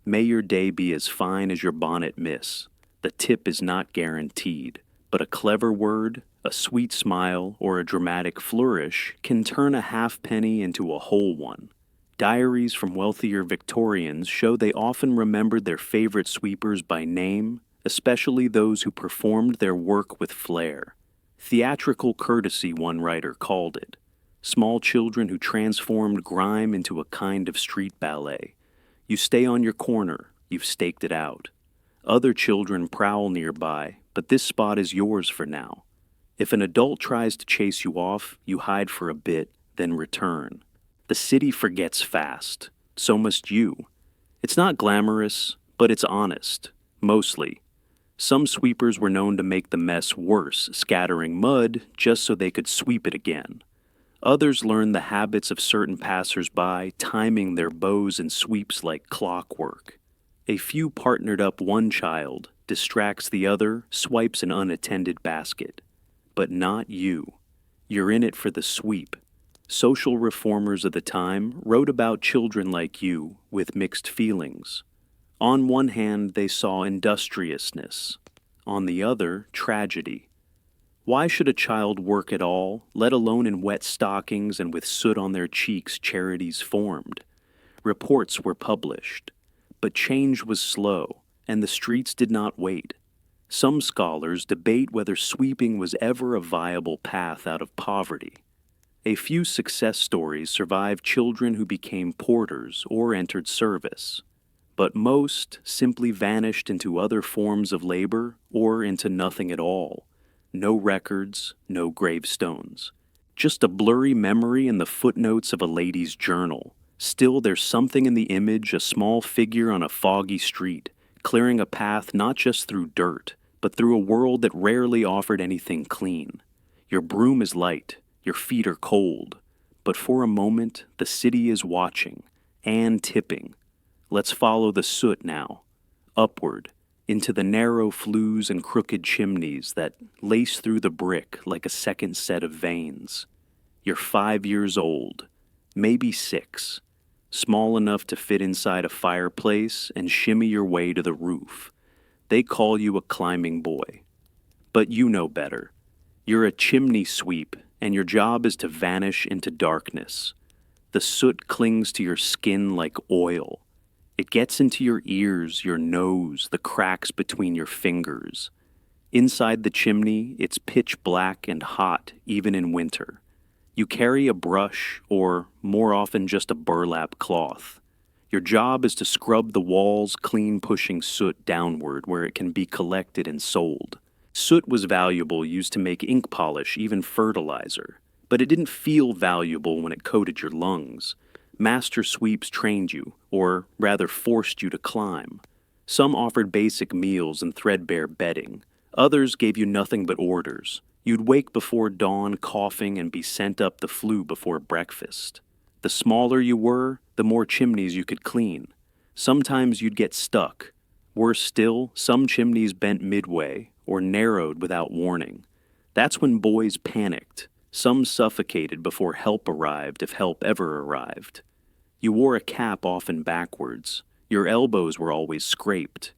May your day be as fine as your bonnet miss. The tip is not guaranteed, but a clever word, a sweet smile, or a dramatic flourish can turn a halfpenny into a whole one. Diaries from wealthier Victorians show they often remembered their favorite sweepers by name, especially those who performed their work with flair. Theatrical courtesy, one writer called it. Small children who transformed grime into a kind of street ballet. You stay on your corner, you've staked it out. Other children prowl nearby, but this spot is yours for now. If an adult tries to chase you off, you hide for a bit, then return. The city forgets fast. So must you. It's not glamorous, but it's honest. Mostly. Some sweepers were known to make the mess worse, scattering mud just so they could sweep it again. Others learned the habits of certain passers-by, timing their bows and sweeps like clockwork. A few partnered up one child, distracts the other, swipes an unattended basket. But not you. You're in it for the sweep. Social reformers of the time wrote about children like you with mixed feelings. On one hand, they saw industriousness. On the other, tragedy. Why should a child work at all, let alone in wet stockings and with soot on their cheeks charities formed? Reports were published. But change was slow, and the streets did not wait. Some scholars debate whether sweeping was ever a viable path out of poverty. A few success stories survive children who became porters or entered service, but most simply vanished into other forms of labor or into nothing at all. No records, no gravestones. Just a blurry memory in the footnotes of a lady's journal. Still, there's something in the image, a small figure on a foggy street, clearing a path not just through dirt, but through a world that rarely offered anything clean. Your broom is light, your feet are cold, but for a moment, the city is watching, and tipping. Let's follow the soot now, upward, into the narrow flues and crooked chimneys that lace through the brick like a second set of veins. You're 5 years old, maybe 6. Small enough to fit inside a fireplace and shimmy your way to the roof. They call you a climbing boy. But you know better. You're a chimney sweep, and your job is to vanish into darkness. The soot clings to your skin like oil. It gets into your ears, your nose, the cracks between your fingers. Inside the chimney, it's pitch black and hot, even in winter. You carry a brush, or more often just a burlap cloth. Your job is to scrub the walls clean, pushing soot downward where it can be collected and sold. Soot was valuable, used to make ink polish, even fertilizer. But it didn't feel valuable when it coated your lungs. Master sweeps trained you, or rather forced you to climb. Some offered basic meals and threadbare bedding. Others gave you nothing but orders. You'd wake before dawn coughing and be sent up the flue before breakfast. The smaller you were, the more chimneys you could clean. Sometimes you'd get stuck. Worse still, some chimneys bent midway or narrowed without warning. That's when boys panicked. Some suffocated before help arrived, if help ever arrived. You wore a cap often backwards. Your elbows were always scraped.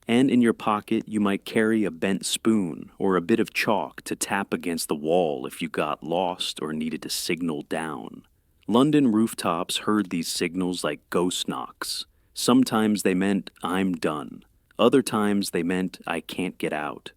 And in your pocket you might carry a bent spoon or a bit of chalk to tap against the wall if you got lost or needed to signal down. London rooftops heard these signals like ghost knocks. Sometimes they meant, "I'm done." Other times they meant, "I can't get out."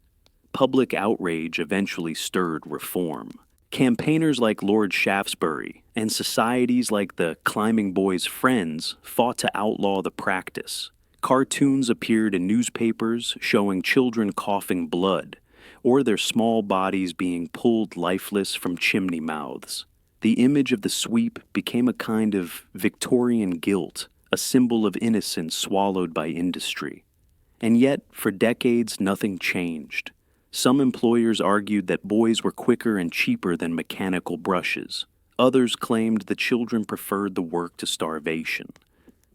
public outrage eventually stirred reform. Campaigners like Lord Shaftesbury and societies like the Climbing Boys' Friends fought to outlaw the practice. Cartoons appeared in newspapers showing children coughing blood, or their small bodies being pulled lifeless from chimney mouths. The image of the sweep became a kind of Victorian guilt, a symbol of innocence swallowed by industry. And yet, for decades, nothing changed. Some employers argued that boys were quicker and cheaper than mechanical brushes. Others claimed the children preferred the work to starvation.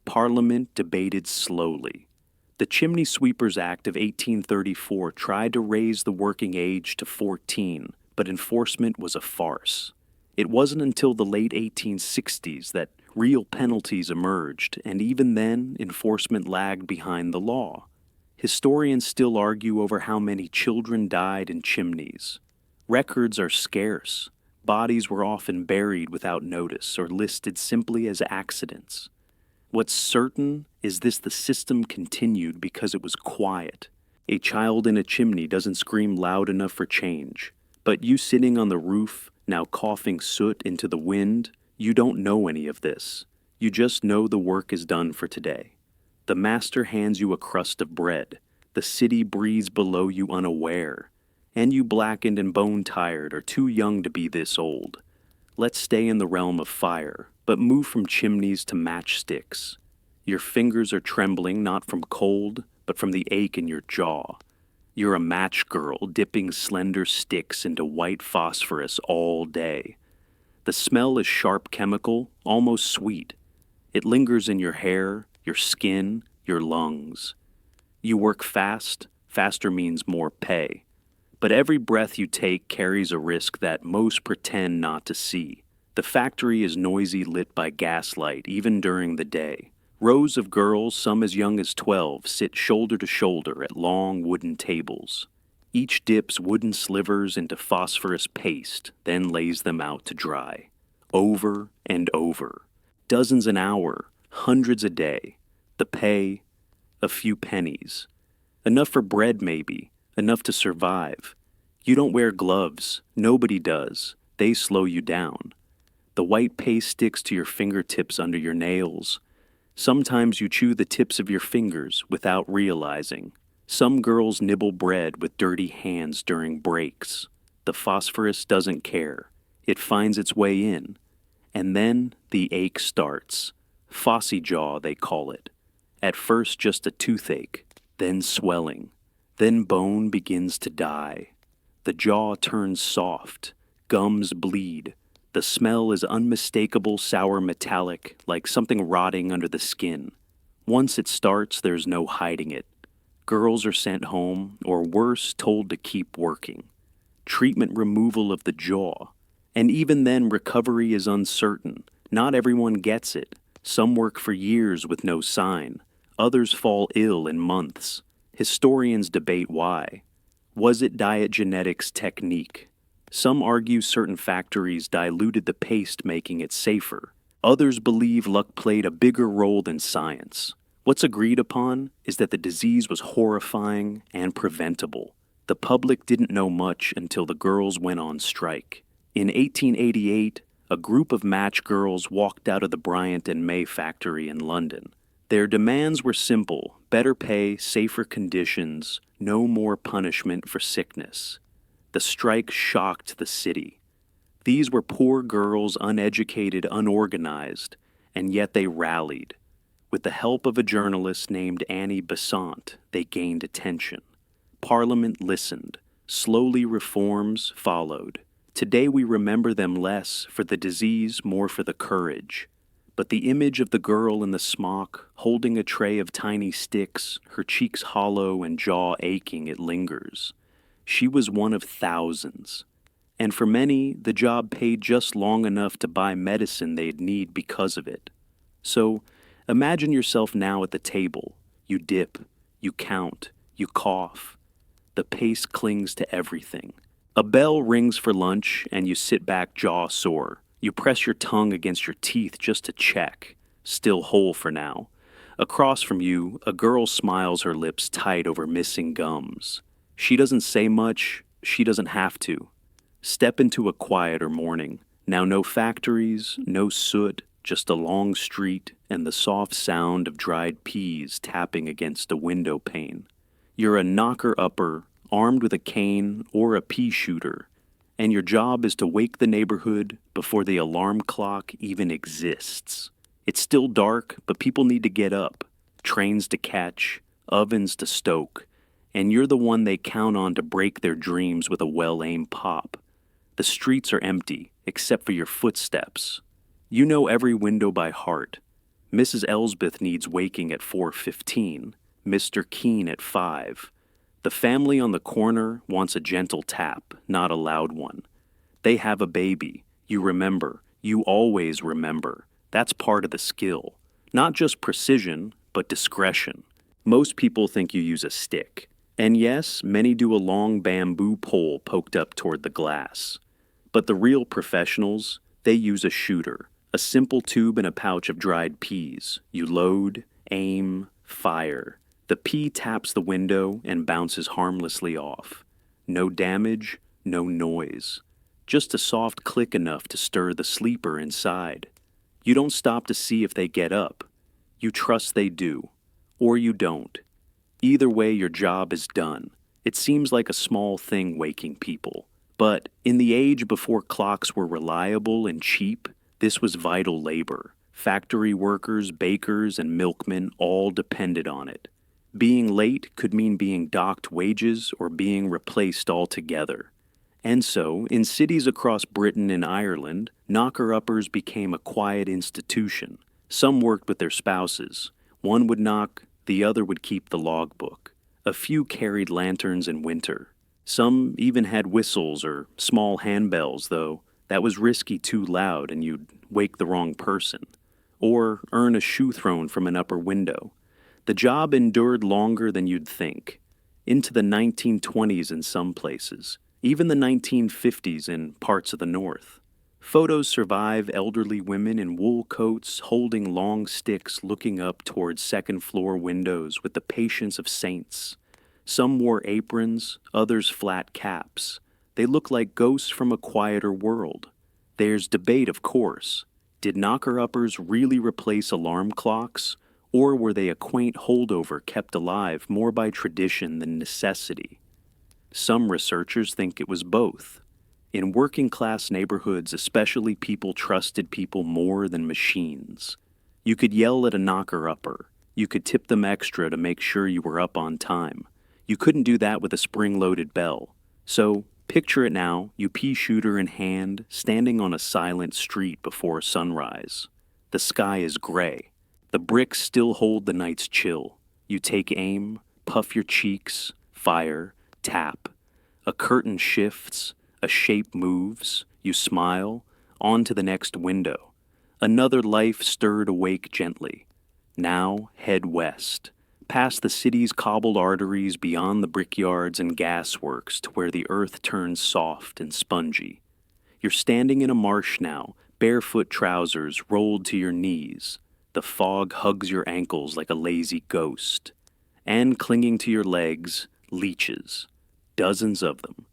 Parliament debated slowly. The Chimney Sweepers Act of 1834 tried to raise the working age to 14, but enforcement was a farce. It wasn't until the late 1860s that real penalties emerged, and even then, enforcement lagged behind the law. Historians still argue over how many children died in chimneys. Records are scarce. Bodies were often buried without notice or listed simply as accidents. What's certain is the system continued because it was quiet. A child in a chimney doesn't scream loud enough for change, but you sitting on the roof, now coughing soot into the wind, you don't know any of this. You just know the work is done for today. The master hands you a crust of bread. The city breathes below you unaware. And you blackened and bone-tired are too young to be this old. Let's stay in the realm of fire, but move from chimneys to matchsticks. Your fingers are trembling not from cold, but from the ache in your jaw. You're a match girl dipping slender sticks into white phosphorus all day. The smell is sharp chemical, almost sweet. It lingers in your hair, your skin, your lungs. You work fast, faster means more pay. But every breath you take carries a risk that most pretend not to see. The factory is noisy, lit by gaslight, even during the day. Rows of girls, some as young as 12, sit shoulder to shoulder at long wooden tables. Each dips wooden slivers into phosphorus paste, then lays them out to dry. Over and over. Dozens an hour, hundreds a day. The pay, a few pennies. Enough for bread maybe, enough to survive. You don't wear gloves, nobody does. They slow you down. The white paste sticks to your fingertips under your nails. Sometimes you chew the tips of your fingers without realizing. Some girls nibble bread with dirty hands during breaks. The phosphorus doesn't care. It finds its way in. And then the ache starts. Phossy jaw, they call it. At first just a toothache, then swelling. Then bone begins to die. The jaw turns soft. Gums bleed. The smell is unmistakable sour metallic, like something rotting under the skin. Once it starts, there's no hiding it. Girls are sent home, or worse, told to keep working. Treatment removal of the jaw. And even then, recovery is uncertain. Not everyone gets it. Some work for years with no sign. Others fall ill in months. Historians debate why. Was it diet genetics technique? Some argue certain factories diluted the paste, making it safer. Others believe luck played a bigger role than science. What's agreed upon is that the disease was horrifying and preventable. The public didn't know much until the girls went on strike. In 1888, a group of match girls walked out of the Bryant and May factory in London. Their demands were simple: better pay, safer conditions, no more punishment for sickness. The strike shocked the city. These were poor girls, uneducated, unorganized, and yet they rallied. With the help of a journalist named Annie Besant, they gained attention. Parliament listened. Slowly reforms followed. Today we remember them less for the disease, more for the courage. But the image of the girl in the smock, holding a tray of tiny sticks, her cheeks hollow and jaw aching, it lingers. She was one of thousands. And for many, the job paid just long enough to buy medicine they'd need because of it. So, imagine yourself now at the table. You dip, you count, you cough. The paste clings to everything. A bell rings for lunch, and you sit back jaw sore. You press your tongue against your teeth just to check. Still whole for now. Across from you, a girl smiles, her lips tight over missing gums. She doesn't say much, she doesn't have to. Step into a quieter morning. Now no factories, no soot, just a long street and the soft sound of dried peas tapping against a window pane. You're a knocker-upper, armed with a cane or a pea shooter, and your job is to wake the neighborhood before the alarm clock even exists. It's still dark, but people need to get up, trains to catch, ovens to stoke, and you're the one they count on to break their dreams with a well-aimed pop. The streets are empty, except for your footsteps. You know every window by heart. Mrs. Elsbeth needs waking at 4:15, Mr. Keene at 5. The family on the corner wants a gentle tap, not a loud one. They have a baby. You remember. You always remember. That's part of the skill. Not just precision, but discretion. Most people think you use a stick. And yes, many do a long bamboo pole poked up toward the glass. But the real professionals, they use a shooter, a simple tube and a pouch of dried peas. You load, aim, fire. The pea taps the window and bounces harmlessly off. No damage, no noise. Just a soft click enough to stir the sleeper inside. You don't stop to see if they get up. You trust they do. Or you don't. Either way, your job is done. It seems like a small thing waking people. But in the age before clocks were reliable and cheap, this was vital labor. Factory workers, bakers, and milkmen all depended on it. Being late could mean being docked wages or being replaced altogether. And so, in cities across Britain and Ireland, knocker-uppers became a quiet institution. Some worked with their spouses. One would knock, the other would keep the logbook. A few carried lanterns in winter. Some even had whistles or small handbells, though that was risky too loud and you'd wake the wrong person. Or earn a shoe thrown from an upper window. The job endured longer than you'd think. Into the 1920s in some places. Even the 1950s in parts of the North. Photos survive elderly women in wool coats holding long sticks looking up towards second-floor windows with the patience of saints. Some wore aprons, others flat caps. They look like ghosts from a quieter world. There's debate, of course. Did knocker-uppers really replace alarm clocks, or were they a quaint holdover kept alive more by tradition than necessity? Some researchers think it was both. In working-class neighborhoods, especially, people trusted people more than machines. You could yell at a knocker-upper. You could tip them extra to make sure you were up on time. You couldn't do that with a spring-loaded bell. So, picture it now, you pea shooter in hand, standing on a silent street before sunrise. The sky is gray. The bricks still hold the night's chill. You take aim, puff your cheeks, fire, tap. A curtain shifts, a shape moves, you smile, on to the next window. Another life stirred awake gently. Now head west, past the city's cobbled arteries beyond the brickyards and gasworks to where the earth turns soft and spongy. You're standing in a marsh now, barefoot trousers rolled to your knees. The fog hugs your ankles like a lazy ghost. And clinging to your legs, leeches. Dozens of them.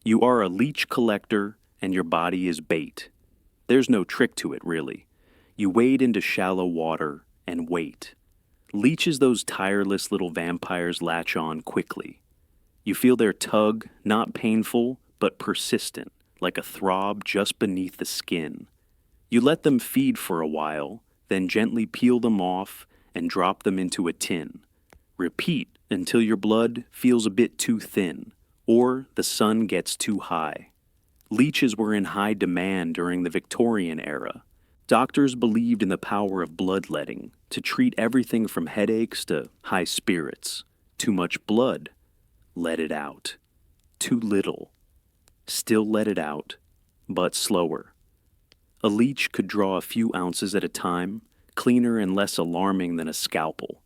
You are a leech collector, and your body is bait. There's no trick to it, really. You wade into shallow water and wait. Leeches, those tireless little vampires, latch on quickly. You feel their tug, not painful, but persistent, like a throb just beneath the skin. You let them feed for a while, then gently peel them off and drop them into a tin. Repeat until your blood feels a bit too thin, or the sun gets too high. Leeches were in high demand during the Victorian era. Doctors believed in the power of bloodletting to treat everything from headaches to high spirits. Too much blood, let it out. Too little, still let it out, but slower. A leech could draw a few ounces at a time, cleaner and less alarming than a scalpel.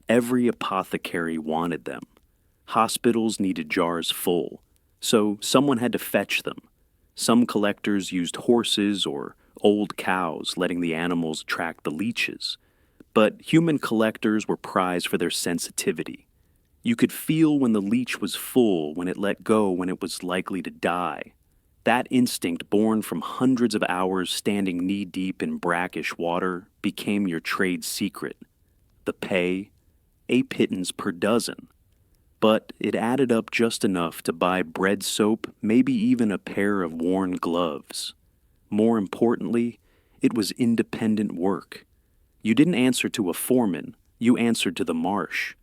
Every apothecary wanted them. Hospitals needed jars full, so someone had to fetch them. Some collectors used horses or old cows, letting the animals attract the leeches. But human collectors were prized for their sensitivity. You could feel when the leech was full, when it let go, when it was likely to die. That instinct, born from hundreds of hours standing knee-deep in brackish water, became your trade secret. The pay, a pittance per dozen. But it added up just enough to buy bread soap, maybe even a pair of worn gloves. More importantly, it was independent work. You didn't answer to a foreman, you answered to the marsh.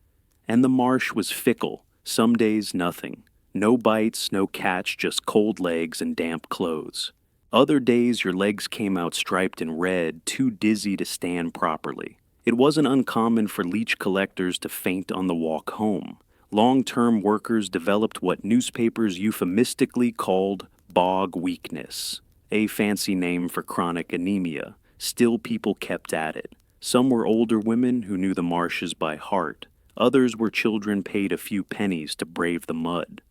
And the marsh was fickle, some days nothing. No bites, no catch, just cold legs and damp clothes. Other days your legs came out striped in red, too dizzy to stand properly. It wasn't uncommon for leech collectors to faint on the walk home. Long-term workers developed what newspapers euphemistically called bog weakness, a fancy name for chronic anemia. Still, people kept at it. Some were older women who knew the marshes by heart. Others were children paid a few pennies to brave the mud.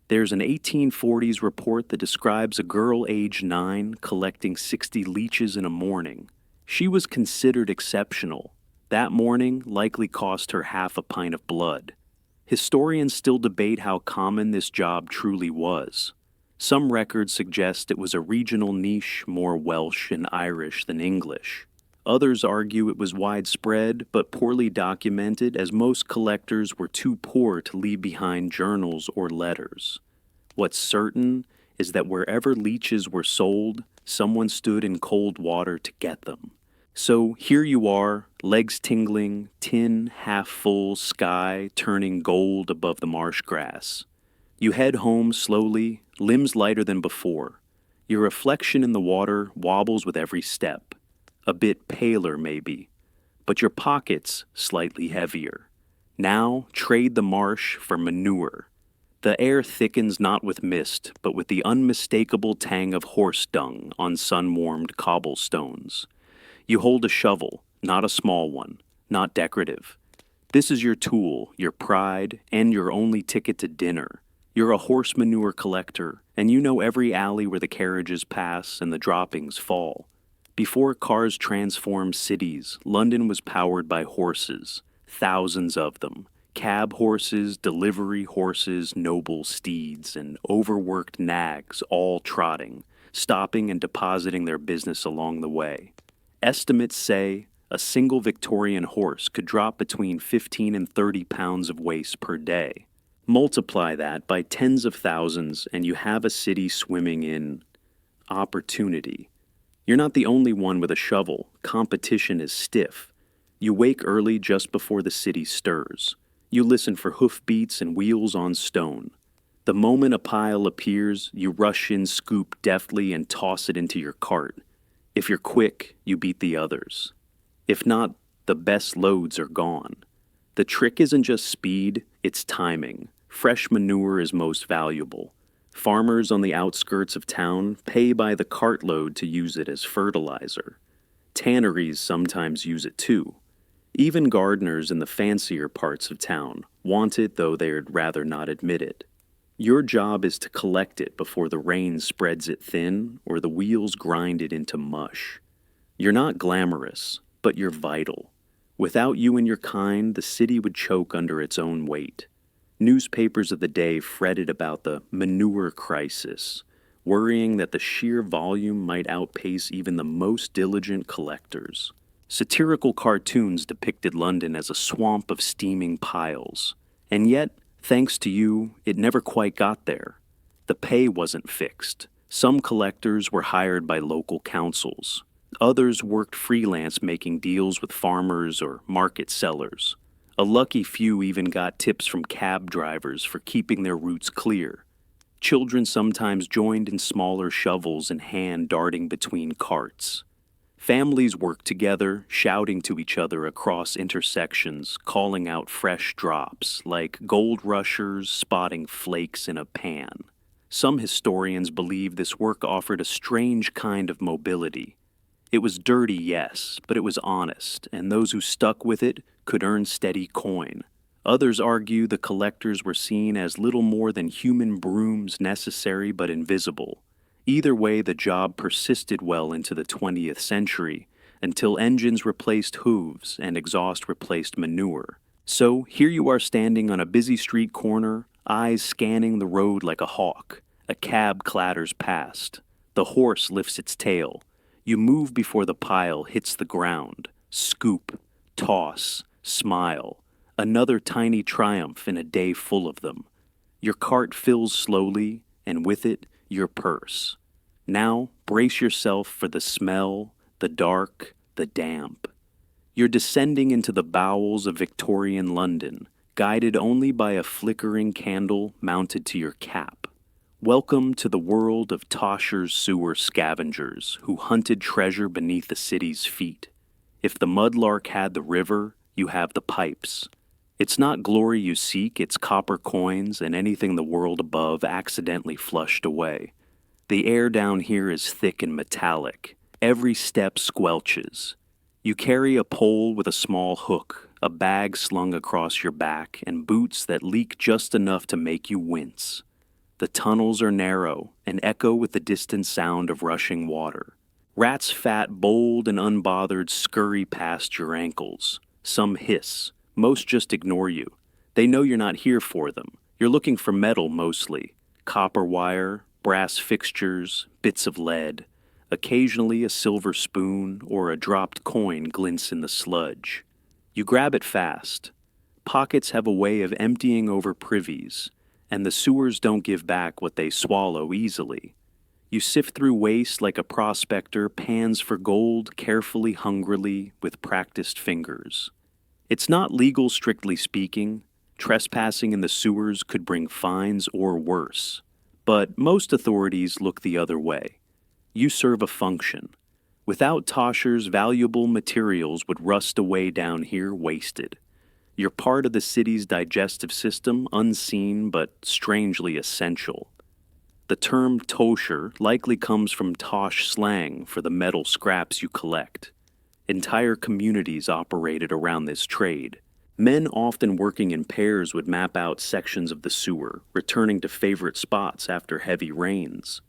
There's an 1840s report that describes a girl aged 9 collecting 60 leeches in a morning. She was considered exceptional. That morning likely cost her half a pint of blood. Historians still debate how common this job truly was. Some records suggest it was a regional niche, more Welsh and Irish than English. Others argue it was widespread but poorly documented, as most collectors were too poor to leave behind journals or letters. What's certain is that wherever leeches were sold, someone stood in cold water to get them. So here you are, legs tingling, tin half full, sky turning gold above the marsh grass. You head home slowly, limbs lighter than before. Your reflection in the water wobbles with every step. A bit paler, maybe, but your pockets slightly heavier. Now trade the marsh for manure. The air thickens not with mist, but with the unmistakable tang of horse dung on sun-warmed cobblestones. You hold a shovel, not a small one, not decorative. This is your tool, your pride, and your only ticket to dinner. You're a horse manure collector, and you know every alley where the carriages pass and the droppings fall. Before cars transformed cities, London was powered by horses, thousands of them. Cab horses, delivery horses, noble steeds, and overworked nags all trotting, stopping and depositing their business along the way. Estimates say a single Victorian horse could drop between 15 and 30 pounds of waste per day. Multiply that by tens of thousands and you have a city swimming in opportunity. You're not the only one with a shovel. Competition is stiff. You wake early just before the city stirs. You listen for hoofbeats and wheels on stone. The moment a pile appears, you rush in, scoop deftly, and toss it into your cart. If you're quick, you beat the others. If not, the best loads are gone. The trick isn't just speed, it's timing. Fresh manure is most valuable. Farmers on the outskirts of town pay by the cartload to use it as fertilizer. Tanneries sometimes use it too. Even gardeners in the fancier parts of town want it, though they'd rather not admit it. Your job is to collect it before the rain spreads it thin or the wheels grind it into mush. You're not glamorous, but you're vital. Without you and your kind, the city would choke under its own weight. Newspapers of the day fretted about the manure crisis, worrying that the sheer volume might outpace even the most diligent collectors. Satirical cartoons depicted London as a swamp of steaming piles, and yet, thanks to you, it never quite got there. The pay wasn't fixed. Some collectors were hired by local councils. Others worked freelance making deals with farmers or market sellers. A lucky few even got tips from cab drivers for keeping their routes clear. Children sometimes joined in smaller shovels and hand darting between carts. Families worked together, shouting to each other across intersections, calling out fresh drops, like gold rushers spotting flakes in a pan. Some historians believe this work offered a strange kind of mobility. It was dirty, yes, but it was honest, and those who stuck with it could earn steady coin. Others argue the collectors were seen as little more than human brooms, necessary but invisible. Either way, the job persisted well into the 20th century, until engines replaced hooves and exhaust replaced manure. So here you are standing on a busy street corner, eyes scanning the road like a hawk. A cab clatters past. The horse lifts its tail. You move before the pile hits the ground. Scoop, toss, smile. Another tiny triumph in a day full of them. Your cart fills slowly, and with it, your purse. Now, brace yourself for the smell, the dark, the damp. You're descending into the bowels of Victorian London, guided only by a flickering candle mounted to your cap. Welcome to the world of Tosher's sewer scavengers who hunted treasure beneath the city's feet. If the mudlark had the river, you have the pipes. It's not glory you seek, it's copper coins and anything the world above accidentally flushed away. The air down here is thick and metallic. Every step squelches. You carry a pole with a small hook, a bag slung across your back, and boots that leak just enough to make you wince. The tunnels are narrow and echo with the distant sound of rushing water. Rats fat, bold, and unbothered scurry past your ankles. Some hiss. Most just ignore you. They know you're not here for them. You're looking for metal mostly. Copper wire, brass fixtures, bits of lead. Occasionally a silver spoon or a dropped coin glints in the sludge. You grab it fast. Pockets have a way of emptying over privies, and the sewers don't give back what they swallow easily. You sift through waste like a prospector pans for gold carefully, hungrily, with practiced fingers. It's not legal strictly speaking. Trespassing in the sewers could bring fines or worse. But most authorities look the other way. You serve a function. Without Toshers, valuable materials would rust away down here wasted. You're part of the city's digestive system, unseen but strangely essential. The term Tosher likely comes from Tosh slang for the metal scraps you collect. Entire communities operated around this trade. Men often working in pairs would map out sections of the sewer, returning to favorite spots after heavy rains.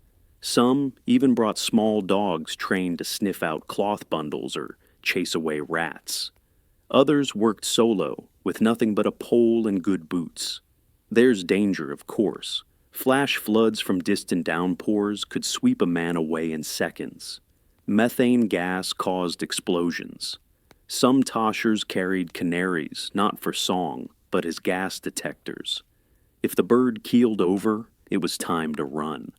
Some even brought small dogs trained to sniff out cloth bundles or chase away rats. Others worked solo, with nothing but a pole and good boots. There's danger, of course. Flash floods from distant downpours could sweep a man away in seconds. Methane gas caused explosions. Some Toshers carried canaries, not for song, but as gas detectors. If the bird keeled over, it was time to run.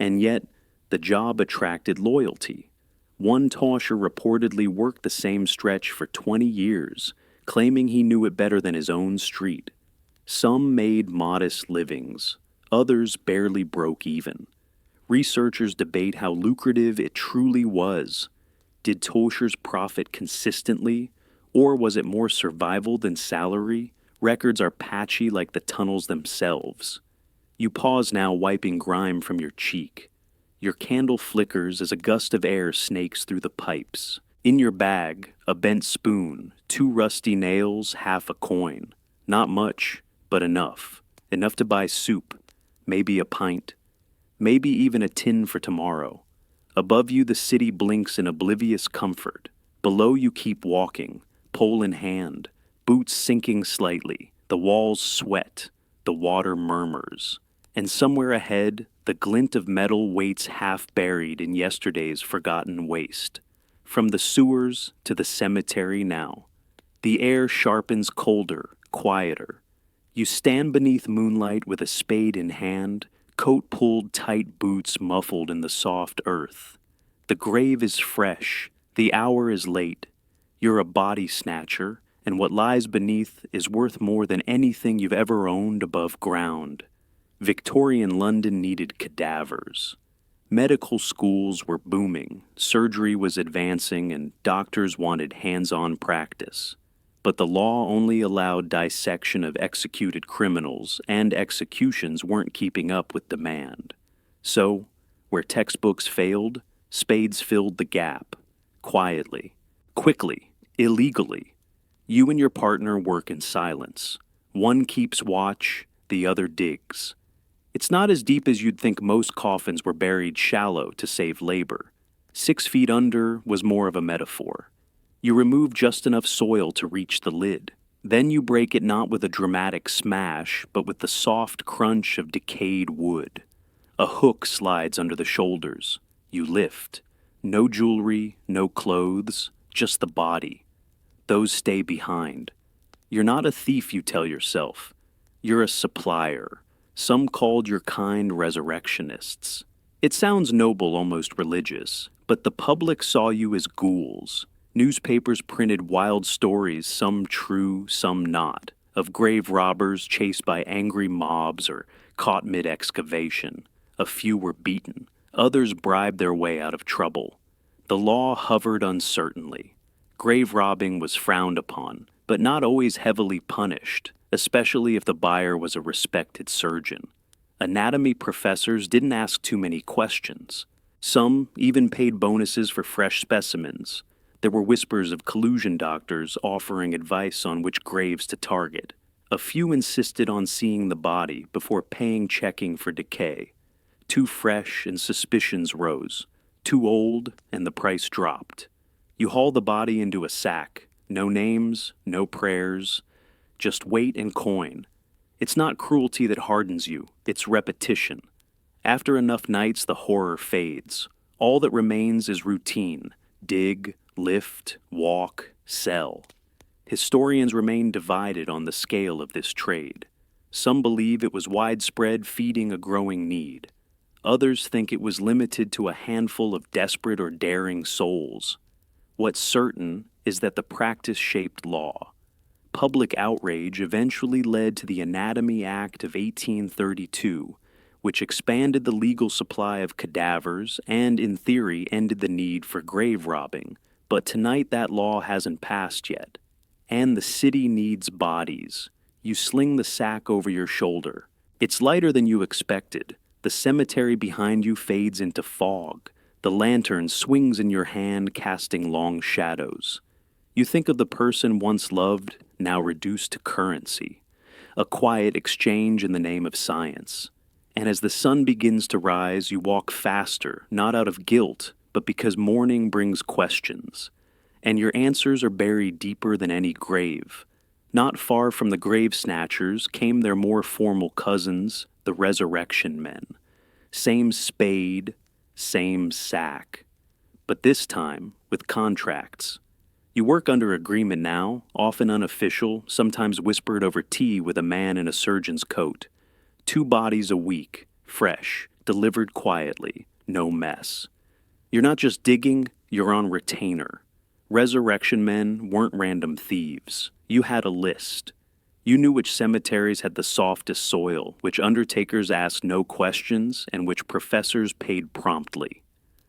And yet, the job attracted loyalty. One Tosher reportedly worked the same stretch for 20 years, claiming he knew it better than his own street. Some made modest livings. Others barely broke even. Researchers debate how lucrative it truly was. Did Toshers profit consistently, or was it more survival than salary? Records are patchy like the tunnels themselves. You pause now, wiping grime from your cheek. Your candle flickers as a gust of air snakes through the pipes. In your bag, a bent spoon, 2 rusty nails, half a coin. Not much, but enough. Enough to buy soup, maybe a pint. Maybe even a tin for tomorrow. Above you the city blinks in oblivious comfort. Below you keep walking, pole in hand, boots sinking slightly. The walls sweat, the water murmurs. And somewhere ahead, the glint of metal waits half buried in yesterday's forgotten waste. From the sewers to the cemetery now. The air sharpens colder, quieter. You stand beneath moonlight with a spade in hand, coat pulled tight, boots muffled in the soft earth. The grave is fresh, the hour is late. You're a body snatcher, and what lies beneath is worth more than anything you've ever owned above ground. Victorian London needed cadavers. Medical schools were booming, surgery was advancing, and doctors wanted hands-on practice. But the law only allowed dissection of executed criminals, and executions weren't keeping up with demand. So, where textbooks failed, spades filled the gap. Quietly, quickly, illegally. You and your partner work in silence. One keeps watch, the other digs. It's not as deep as you'd think. Most coffins were buried shallow to save labor. 6 feet under was more of a metaphor. You remove just enough soil to reach the lid. Then you break it not with a dramatic smash, but with the soft crunch of decayed wood. A hook slides under the shoulders. You lift. No jewelry, no clothes, just the body. Those stay behind. You're not a thief, you tell yourself. You're a supplier. Some called your kind resurrectionists. It sounds noble, almost religious, but the public saw you as ghouls. Newspapers printed wild stories, some true, some not, of grave robbers chased by angry mobs or caught mid-excavation. A few were beaten. Others bribed their way out of trouble. The law hovered uncertainly. Grave robbing was frowned upon, but not always heavily punished, especially if the buyer was a respected surgeon. Anatomy professors didn't ask too many questions. Some even paid bonuses for fresh specimens. There were whispers of collusion doctors offering advice on which graves to target. A few insisted on seeing the body before checking for decay. Too fresh and suspicions rose. Too old and the price dropped. You haul the body into a sack. No names, no prayers, just weight and coin. It's not cruelty that hardens you, it's repetition. After enough nights, the horror fades. All that remains is routine. Dig, lift, walk, sell. Historians remain divided on the scale of this trade. Some believe it was widespread, feeding a growing need. Others think it was limited to a handful of desperate or daring souls. What's certain is that the practice shaped law. Public outrage eventually led to the Anatomy Act of 1832, which expanded the legal supply of cadavers and, in theory, ended the need for grave robbing. But tonight that law hasn't passed yet. And the city needs bodies. You sling the sack over your shoulder. It's lighter than you expected. The cemetery behind you fades into fog. The lantern swings in your hand, casting long shadows. You think of the person once loved, now reduced to currency. A quiet exchange in the name of science. And as the sun begins to rise, you walk faster, not out of guilt, but because morning brings questions. And your answers are buried deeper than any grave. Not far from the grave snatchers came their more formal cousins, the resurrection men. Same spade, same sack. But this time, with contracts. You work under agreement now, often unofficial, sometimes whispered over tea with a man in a surgeon's coat. 2 bodies a week, fresh, delivered quietly, no mess. You're not just digging, you're on retainer. Resurrection men weren't random thieves. You had a list. You knew which cemeteries had the softest soil, which undertakers asked no questions, and which professors paid promptly.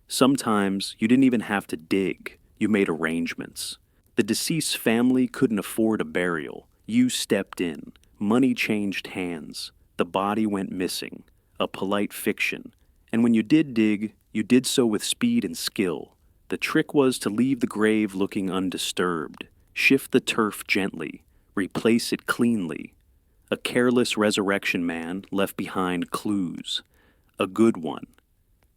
Sometimes you didn't even have to dig. You made arrangements. The deceased's family couldn't afford a burial. You stepped in. Money changed hands. The body went missing. A polite fiction. And when you did dig, you did so with speed and skill. The trick was to leave the grave looking undisturbed. Shift the turf gently. Replace it cleanly. A careless resurrection man left behind clues. A good one.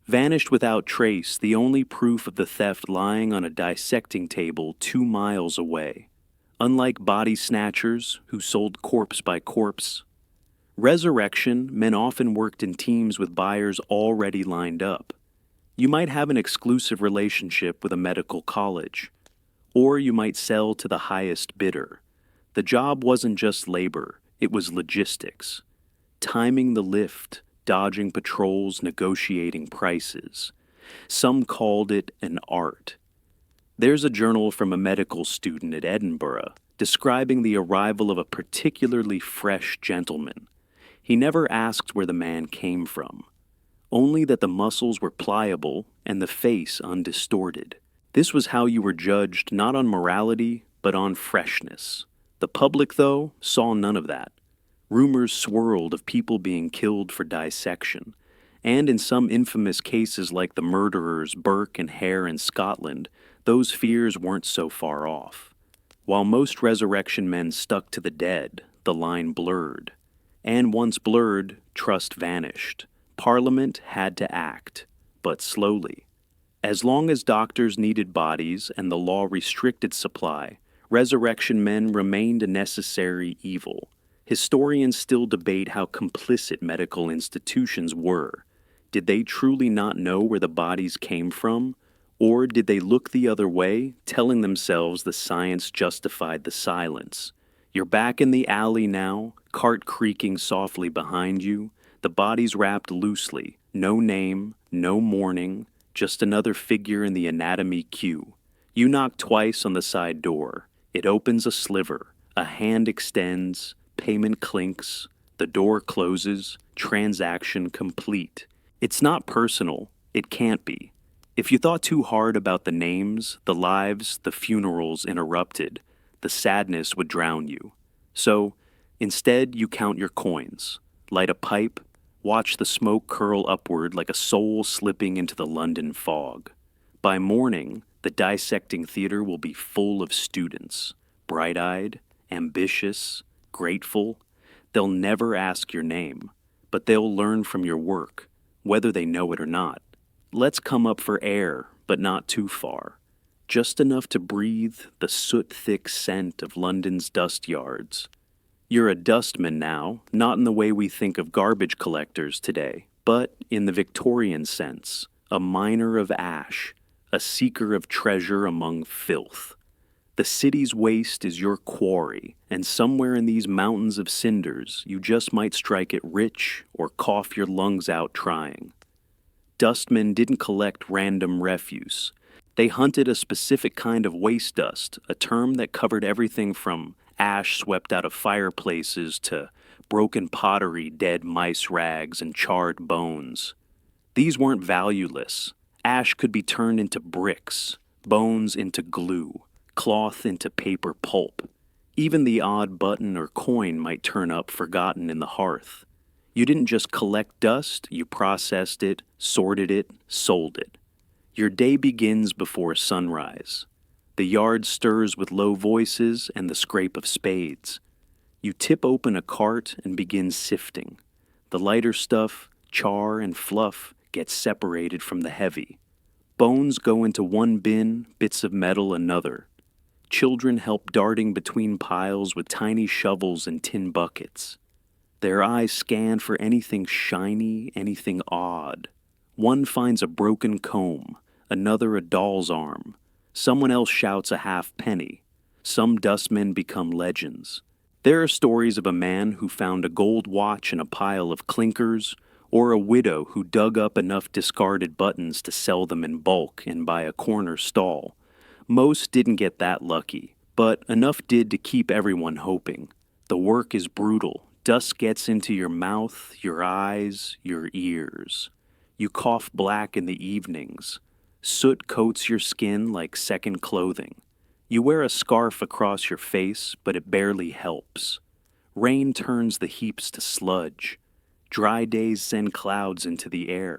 Vanished without trace, the only proof of the theft lying on a dissecting table 2 miles away. Unlike body snatchers who sold corpse by corpse, resurrection men often worked in teams with buyers already lined up. You might have an exclusive relationship with a medical college, or you might sell to the highest bidder. The job wasn't just labor, it was logistics. Timing the lift, dodging patrols, negotiating prices. Some called it an art. There's a journal from a medical student at Edinburgh describing the arrival of a particularly fresh gentleman. He never asked where the man came from, only that the muscles were pliable and the face undistorted. This was how you were judged not on morality, but on freshness. The public, though, saw none of that. Rumors swirled of people being killed for dissection, and in some infamous cases like the murderers Burke and Hare in Scotland, those fears weren't so far off. While most resurrection men stuck to the dead, the line blurred. And once blurred, trust vanished. Parliament had to act, but slowly. As long as doctors needed bodies and the law restricted supply, Resurrection men remained a necessary evil. Historians still debate how complicit medical institutions were. Did they truly not know where the bodies came from? Or did they look the other way, telling themselves the science justified the silence? You're back in the alley now, cart creaking softly behind you, the bodies wrapped loosely, no name, no mourning, just another figure in the anatomy queue. You knock twice on the side door. It opens a sliver, a hand extends, payment clinks, the door closes, transaction complete. It's not personal, it can't be. If you thought too hard about the names, the lives, the funerals interrupted, the sadness would drown you. So, instead you count your coins, light a pipe, watch the smoke curl upward like a soul slipping into the London fog. By morning, the dissecting theater will be full of students, bright-eyed, ambitious, grateful. They'll never ask your name, but they'll learn from your work, whether they know it or not. Let's come up for air, but not too far. Just enough to breathe the soot-thick scent of London's dust yards. You're a dustman now, not in the way we think of garbage collectors today, but in the Victorian sense, a miner of ash, a seeker of treasure among filth. The city's waste is your quarry, and somewhere in these mountains of cinders, you just might strike it rich or cough your lungs out trying. Dustmen didn't collect random refuse. They hunted a specific kind of waste dust, a term that covered everything from ash swept out of fireplaces to broken pottery, dead mice rags, and charred bones. These weren't valueless. Ash could be turned into bricks, bones into glue, cloth into paper pulp. Even the odd button or coin might turn up forgotten in the hearth. You didn't just collect dust, you processed it, sorted it, sold it. Your day begins before sunrise. The yard stirs with low voices and the scrape of spades. You tip open a cart and begin sifting. The lighter stuff, char and fluff, gets separated from the heavy. Bones go into one bin, bits of metal another. Children help darting between piles with tiny shovels and tin buckets. Their eyes scan for anything shiny, anything odd. One finds a broken comb, another a doll's arm. Someone else shouts a half penny. Some dustmen become legends. There are stories of a man who found a gold watch in a pile of clinkers, or a widow who dug up enough discarded buttons to sell them in bulk and buy a corner stall. Most didn't get that lucky, but enough did to keep everyone hoping. The work is brutal. Dust gets into your mouth, your eyes, your ears. You cough black in the evenings. Soot coats your skin like second clothing. You wear a scarf across your face, but it barely helps. Rain turns the heaps to sludge. Dry days send clouds into the air.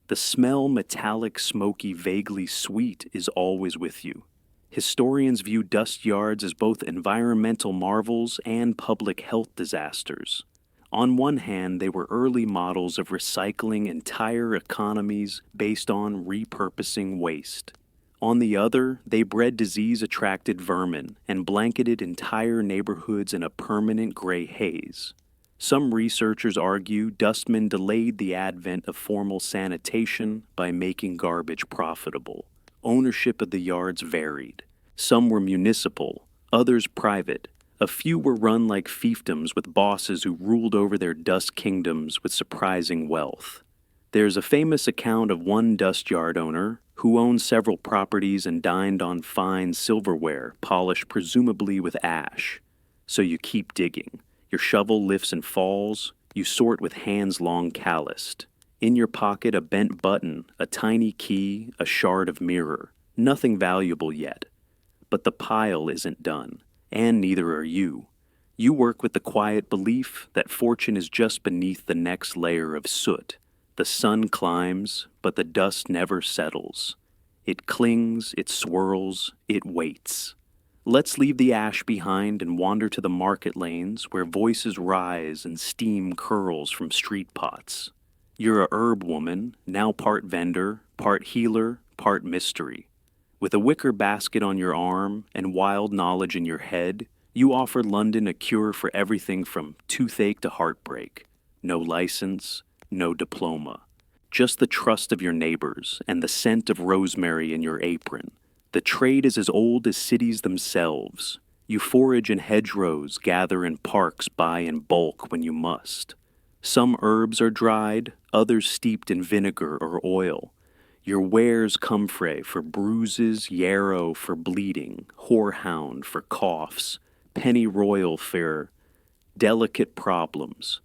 The smell, metallic, smoky, vaguely sweet, is always with you. Historians view dust yards as both environmental marvels and public health disasters. On one hand, they were early models of recycling entire economies based on repurposing waste. On the other, they bred disease-attracted vermin and blanketed entire neighborhoods in a permanent gray haze. Some researchers argue dustmen delayed the advent of formal sanitation by making garbage profitable. Ownership of the yards varied. Some were municipal, others private. A few were run like fiefdoms with bosses who ruled over their dust kingdoms with surprising wealth. There's a famous account of one dust yard owner who owned several properties and dined on fine silverware polished presumably with ash. So you keep digging. Your shovel lifts and falls. You sort with hands long calloused. In your pocket, a bent button, a tiny key, a shard of mirror. Nothing valuable yet. But the pile isn't done, and neither are you. You work with the quiet belief that fortune is just beneath the next layer of soot. The sun climbs, but the dust never settles. It clings, it swirls, it waits. Let's leave the ash behind and wander to the market lanes where voices rise and steam curls from street pots. You're a herb woman, now part vendor, part healer, part mystery. With a wicker basket on your arm and wild knowledge in your head, you offer London a cure for everything from toothache to heartbreak. No license, no diploma. Just the trust of your neighbors and the scent of rosemary in your apron. The trade is as old as cities themselves. You forage in hedgerows, gather in parks, buy in bulk when you must. Some herbs are dried, others steeped in vinegar or oil. Your wares comfrey for bruises, yarrow for bleeding, horehound for coughs, pennyroyal for delicate problems.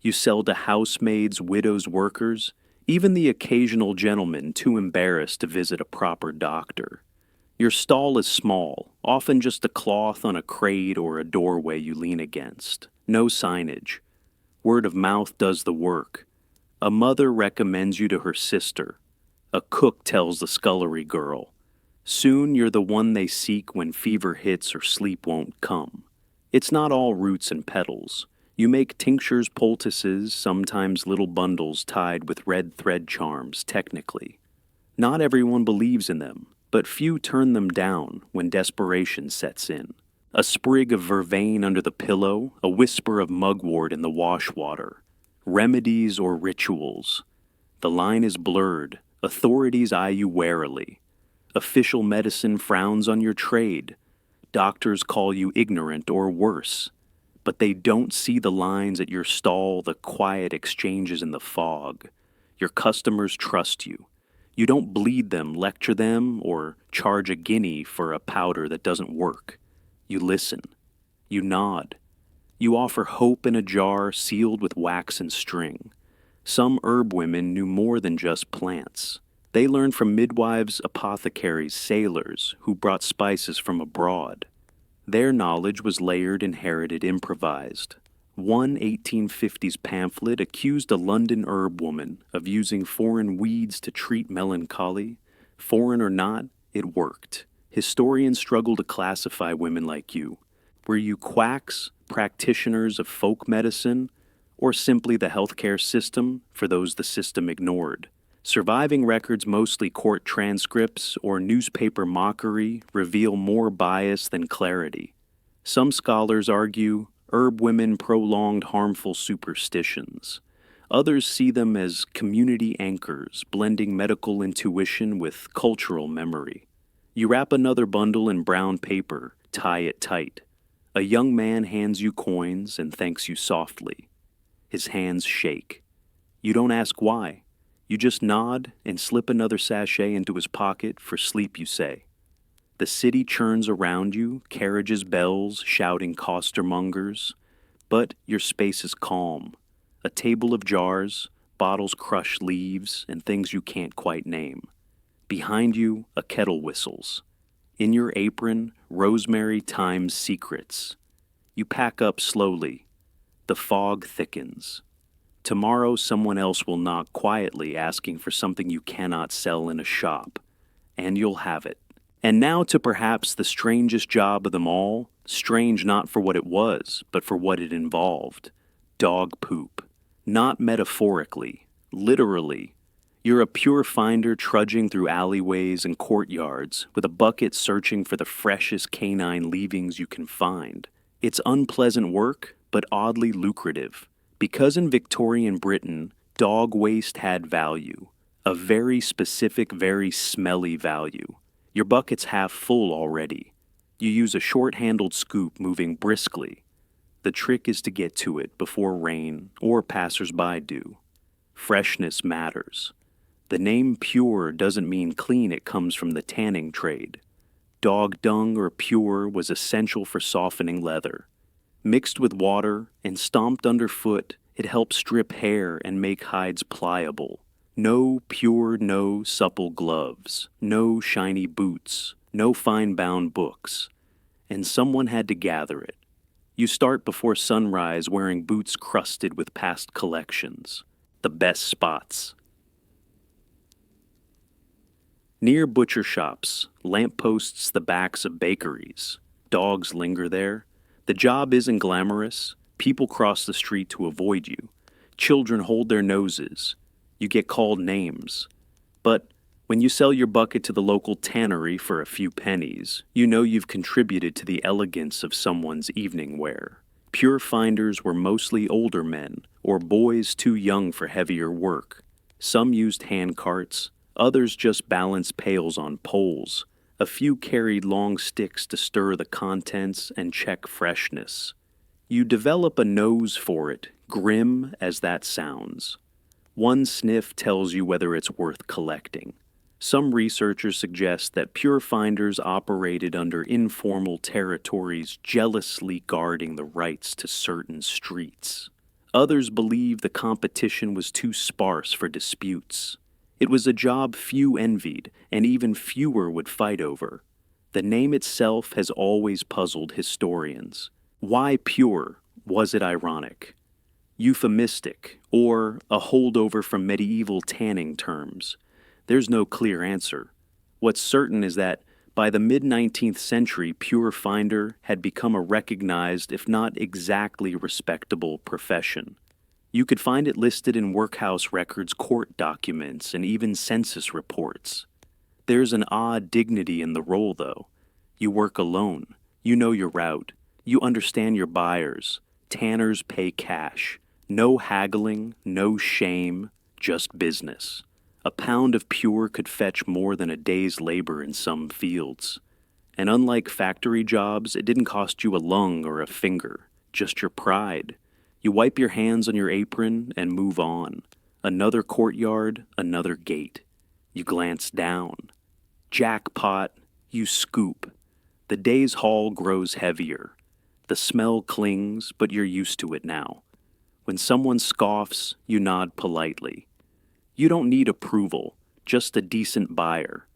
You sell to housemaids, widows, workers, even the occasional gentleman too embarrassed to visit a proper doctor. Your stall is small, often just a cloth on a crate or a doorway you lean against. No signage. Word of mouth does the work. A mother recommends you to her sister. A cook tells the scullery girl. Soon you're the one they seek when fever hits or sleep won't come. It's not all roots and petals. You make tinctures, poultices, sometimes little bundles tied with red thread charms, technically. Not everyone believes in them, but few turn them down when desperation sets in. A sprig of vervain under the pillow, a whisper of mugwort in the wash water. Remedies or rituals. The line is blurred. Authorities eye you warily. Official medicine frowns on your trade. Doctors call you ignorant or worse. But they don't see the lines at your stall, the quiet exchanges in the fog. Your customers trust you. You don't bleed them, lecture them, or charge a guinea for a powder that doesn't work. You listen. You nod. You offer hope in a jar sealed with wax and string. Some herb women knew more than just plants. They learned from midwives, apothecaries, sailors who brought spices from abroad. Their knowledge was layered, inherited, improvised. One 1850s pamphlet accused a London herb woman of using foreign weeds to treat melancholy. Foreign or not, it worked. Historians struggle to classify women like you. Were you quacks, practitioners of folk medicine, or simply the healthcare system for those the system ignored? Surviving records, mostly court transcripts or newspaper mockery, reveal more bias than clarity. Some scholars argue herb women prolonged harmful superstitions. Others see them as community anchors, blending medical intuition with cultural memory. You wrap another bundle in brown paper, tie it tight. A young man hands you coins and thanks you softly. His hands shake. You don't ask why. You just nod and slip another sachet into his pocket for sleep, you say. The city churns around you, carriages, bells, shouting costermongers. But your space is calm. A table of jars, bottles crushed leaves, and things you can't quite name. Behind you, a kettle whistles. In your apron, rosemary times secrets. You pack up slowly. The fog thickens. Tomorrow someone else will knock quietly asking for something you cannot sell in a shop. And you'll have it. And now to perhaps the strangest job of them all, strange not for what it was, but for what it involved. Dog poop. Not metaphorically, literally. You're a pure finder trudging through alleyways and courtyards with a bucket searching for the freshest canine leavings you can find. It's unpleasant work, but oddly lucrative. Because in Victorian Britain, dog waste had value. A very specific, very smelly value. Your bucket's half full already. You use a short-handled scoop moving briskly. The trick is to get to it before rain or passers-by do. Freshness matters. The name pure doesn't mean clean, it comes from the tanning trade. Dog dung or pure was essential for softening leather. Mixed with water and stomped underfoot, it helps strip hair and make hides pliable. No pure, no supple gloves, no shiny boots, no fine-bound books. And someone had to gather it. You start before sunrise wearing boots crusted with past collections. The best spots. Near butcher shops, lampposts the backs of bakeries. Dogs linger there. The job isn't glamorous. People cross the street to avoid you. Children hold their noses. You get called names. But When you sell your bucket to the local tannery for a few pennies, you know you've contributed to the elegance of someone's evening wear. Pure finders were mostly older men, or boys too young for heavier work. Some used hand carts, others just balanced pails on poles. A few carried long sticks to stir the contents and check freshness. You develop a nose for it, grim as that sounds. One sniff tells you whether it's worth collecting. Some researchers suggest that pure finders operated under informal territories, jealously guarding the rights to certain streets. Others believe the competition was too sparse for disputes. It was a job few envied, and even fewer would fight over. The name itself has always puzzled historians. Why pure? Was it ironic? Euphemistic, or a holdover from medieval tanning terms? There's no clear answer. What's certain is that by the mid-19th century, pure finder had become a recognized, if not exactly respectable, profession. You could find it listed in workhouse records, court documents, and even census reports. There's an odd dignity in the role, though. You work alone. You know your route. You understand your buyers. Tanners pay cash. No haggling, no shame, just business. A pound of pure could fetch more than a day's labor in some fields. And unlike factory jobs, it didn't cost you a lung or a finger, just your pride. You wipe your hands on your apron and move on. Another courtyard, another gate. You glance down. Jackpot, you scoop. The day's haul grows heavier. The smell clings, but you're used to it now. When someone scoffs, you nod politely. You don't need approval, just a decent buyer.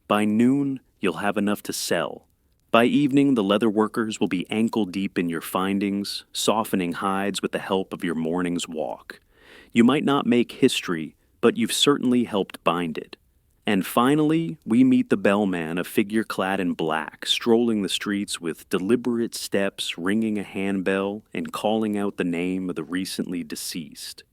By noon, you'll have enough to sell. By evening, the leather workers will be ankle-deep in your findings, softening hides with the help of your morning's walk. You might not make history, but you've certainly helped bind it. And finally, we meet the bellman, a figure clad in black, strolling the streets with deliberate steps, ringing a handbell, and calling out the name of the recently deceased.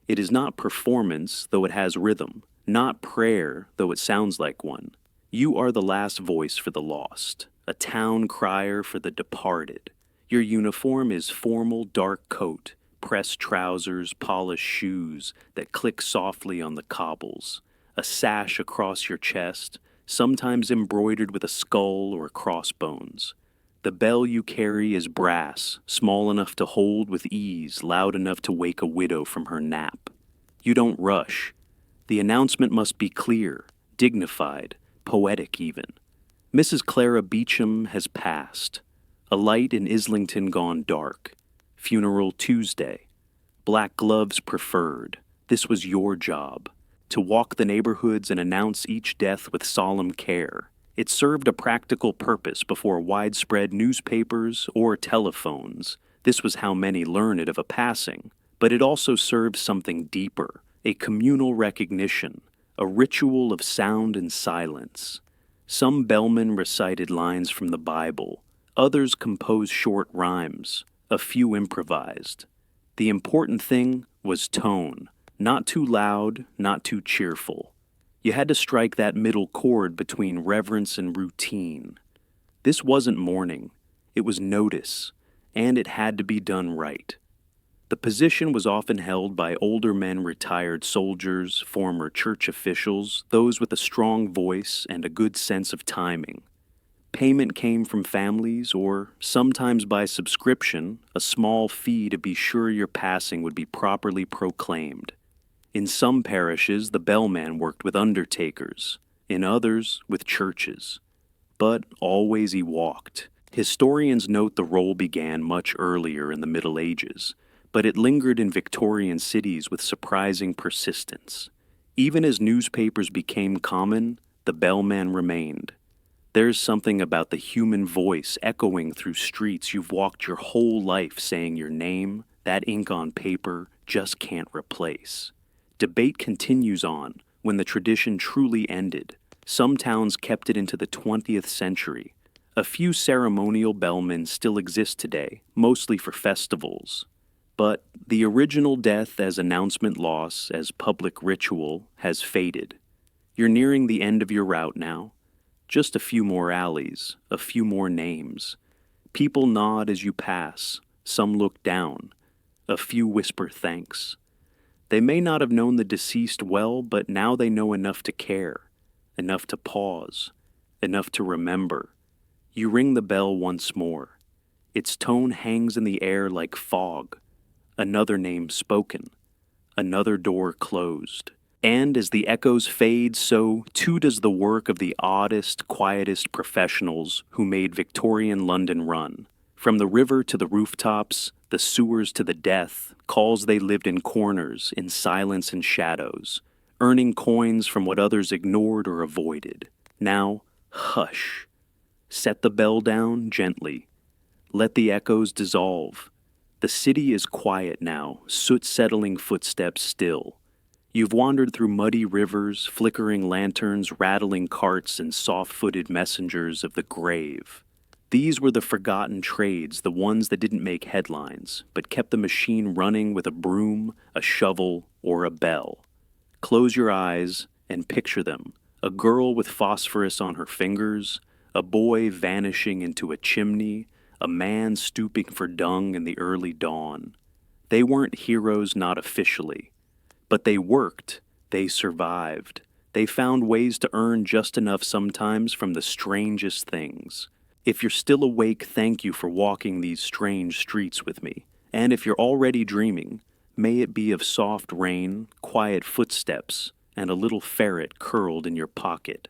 It is not performance, though it has rhythm, not prayer, though it sounds like one. You are the last voice for the lost, a town crier for the departed. Your uniform is formal dark coat, pressed trousers, polished shoes that click softly on the cobbles, a sash across your chest, sometimes embroidered with a skull or crossbones. The bell you carry is brass, small enough to hold with ease, loud enough to wake a widow from her nap. You don't rush. The announcement must be clear, dignified, poetic even. Mrs. Clara Beecham has passed. A light in Islington gone dark. Funeral Tuesday. Black gloves preferred. This was your job. To walk the neighborhoods and announce each death with solemn care. It served a practical purpose before widespread newspapers or telephones. This was how many learned of a passing. But it also served something deeper, a communal recognition, a ritual of sound and silence. Some bellmen recited lines from the Bible. Others composed short rhymes. A few improvised. The important thing was tone. Not too loud, not too cheerful. You had to strike that middle chord between reverence and routine. This wasn't mourning. It was notice, and it had to be done right. The position was often held by older men, retired soldiers, former church officials, those with a strong voice and a good sense of timing. Payment came from families or, sometimes by subscription, a small fee to be sure your passing would be properly proclaimed. In some parishes, the bellman worked with undertakers, in others, with churches. But always he walked. Historians note the role began much earlier in the Middle Ages, but it lingered in Victorian cities with surprising persistence. Even as newspapers became common, the bellman remained. There's something about the human voice echoing through streets you've walked your whole life saying your name, that ink on paper, just can't replace. Debate continues on when the tradition truly ended. Some towns kept it into the 20th century. A few ceremonial bellmen still exist today, mostly for festivals. But the original death as announcement loss, as public ritual, has faded. You're nearing the end of your route now. Just a few more alleys, a few more names. People nod as you pass, some look down, a few whisper thanks. They may not have known the deceased well, but now they know enough to care, enough to pause, enough to remember. You ring the bell once more. Its tone hangs in the air like fog. Another name spoken, another door closed. And as the echoes fade, so too does the work of the oddest, quietest professionals who made Victorian London run. From the river to the rooftops, the sewers to the death, calls they lived in corners, in silence and shadows, earning coins from what others ignored or avoided. Now, hush. Set the bell down gently. Let the echoes dissolve. The city is quiet now, soot-settling footsteps still. You've wandered through muddy rivers, flickering lanterns, rattling carts, and soft-footed messengers of the grave. These were the forgotten trades, the ones that didn't make headlines, but kept the machine running with a broom, a shovel, or a bell. Close your eyes and picture them. A girl with phosphorus on her fingers, a boy vanishing into a chimney, a man stooping for dung in the early dawn. They weren't heroes, not officially. But they worked, they survived. They found ways to earn just enough sometimes from the strangest things. If you're still awake, thank you for walking these strange streets with me. And if you're already dreaming, may it be of soft rain, quiet footsteps, and a little ferret curled in your pocket.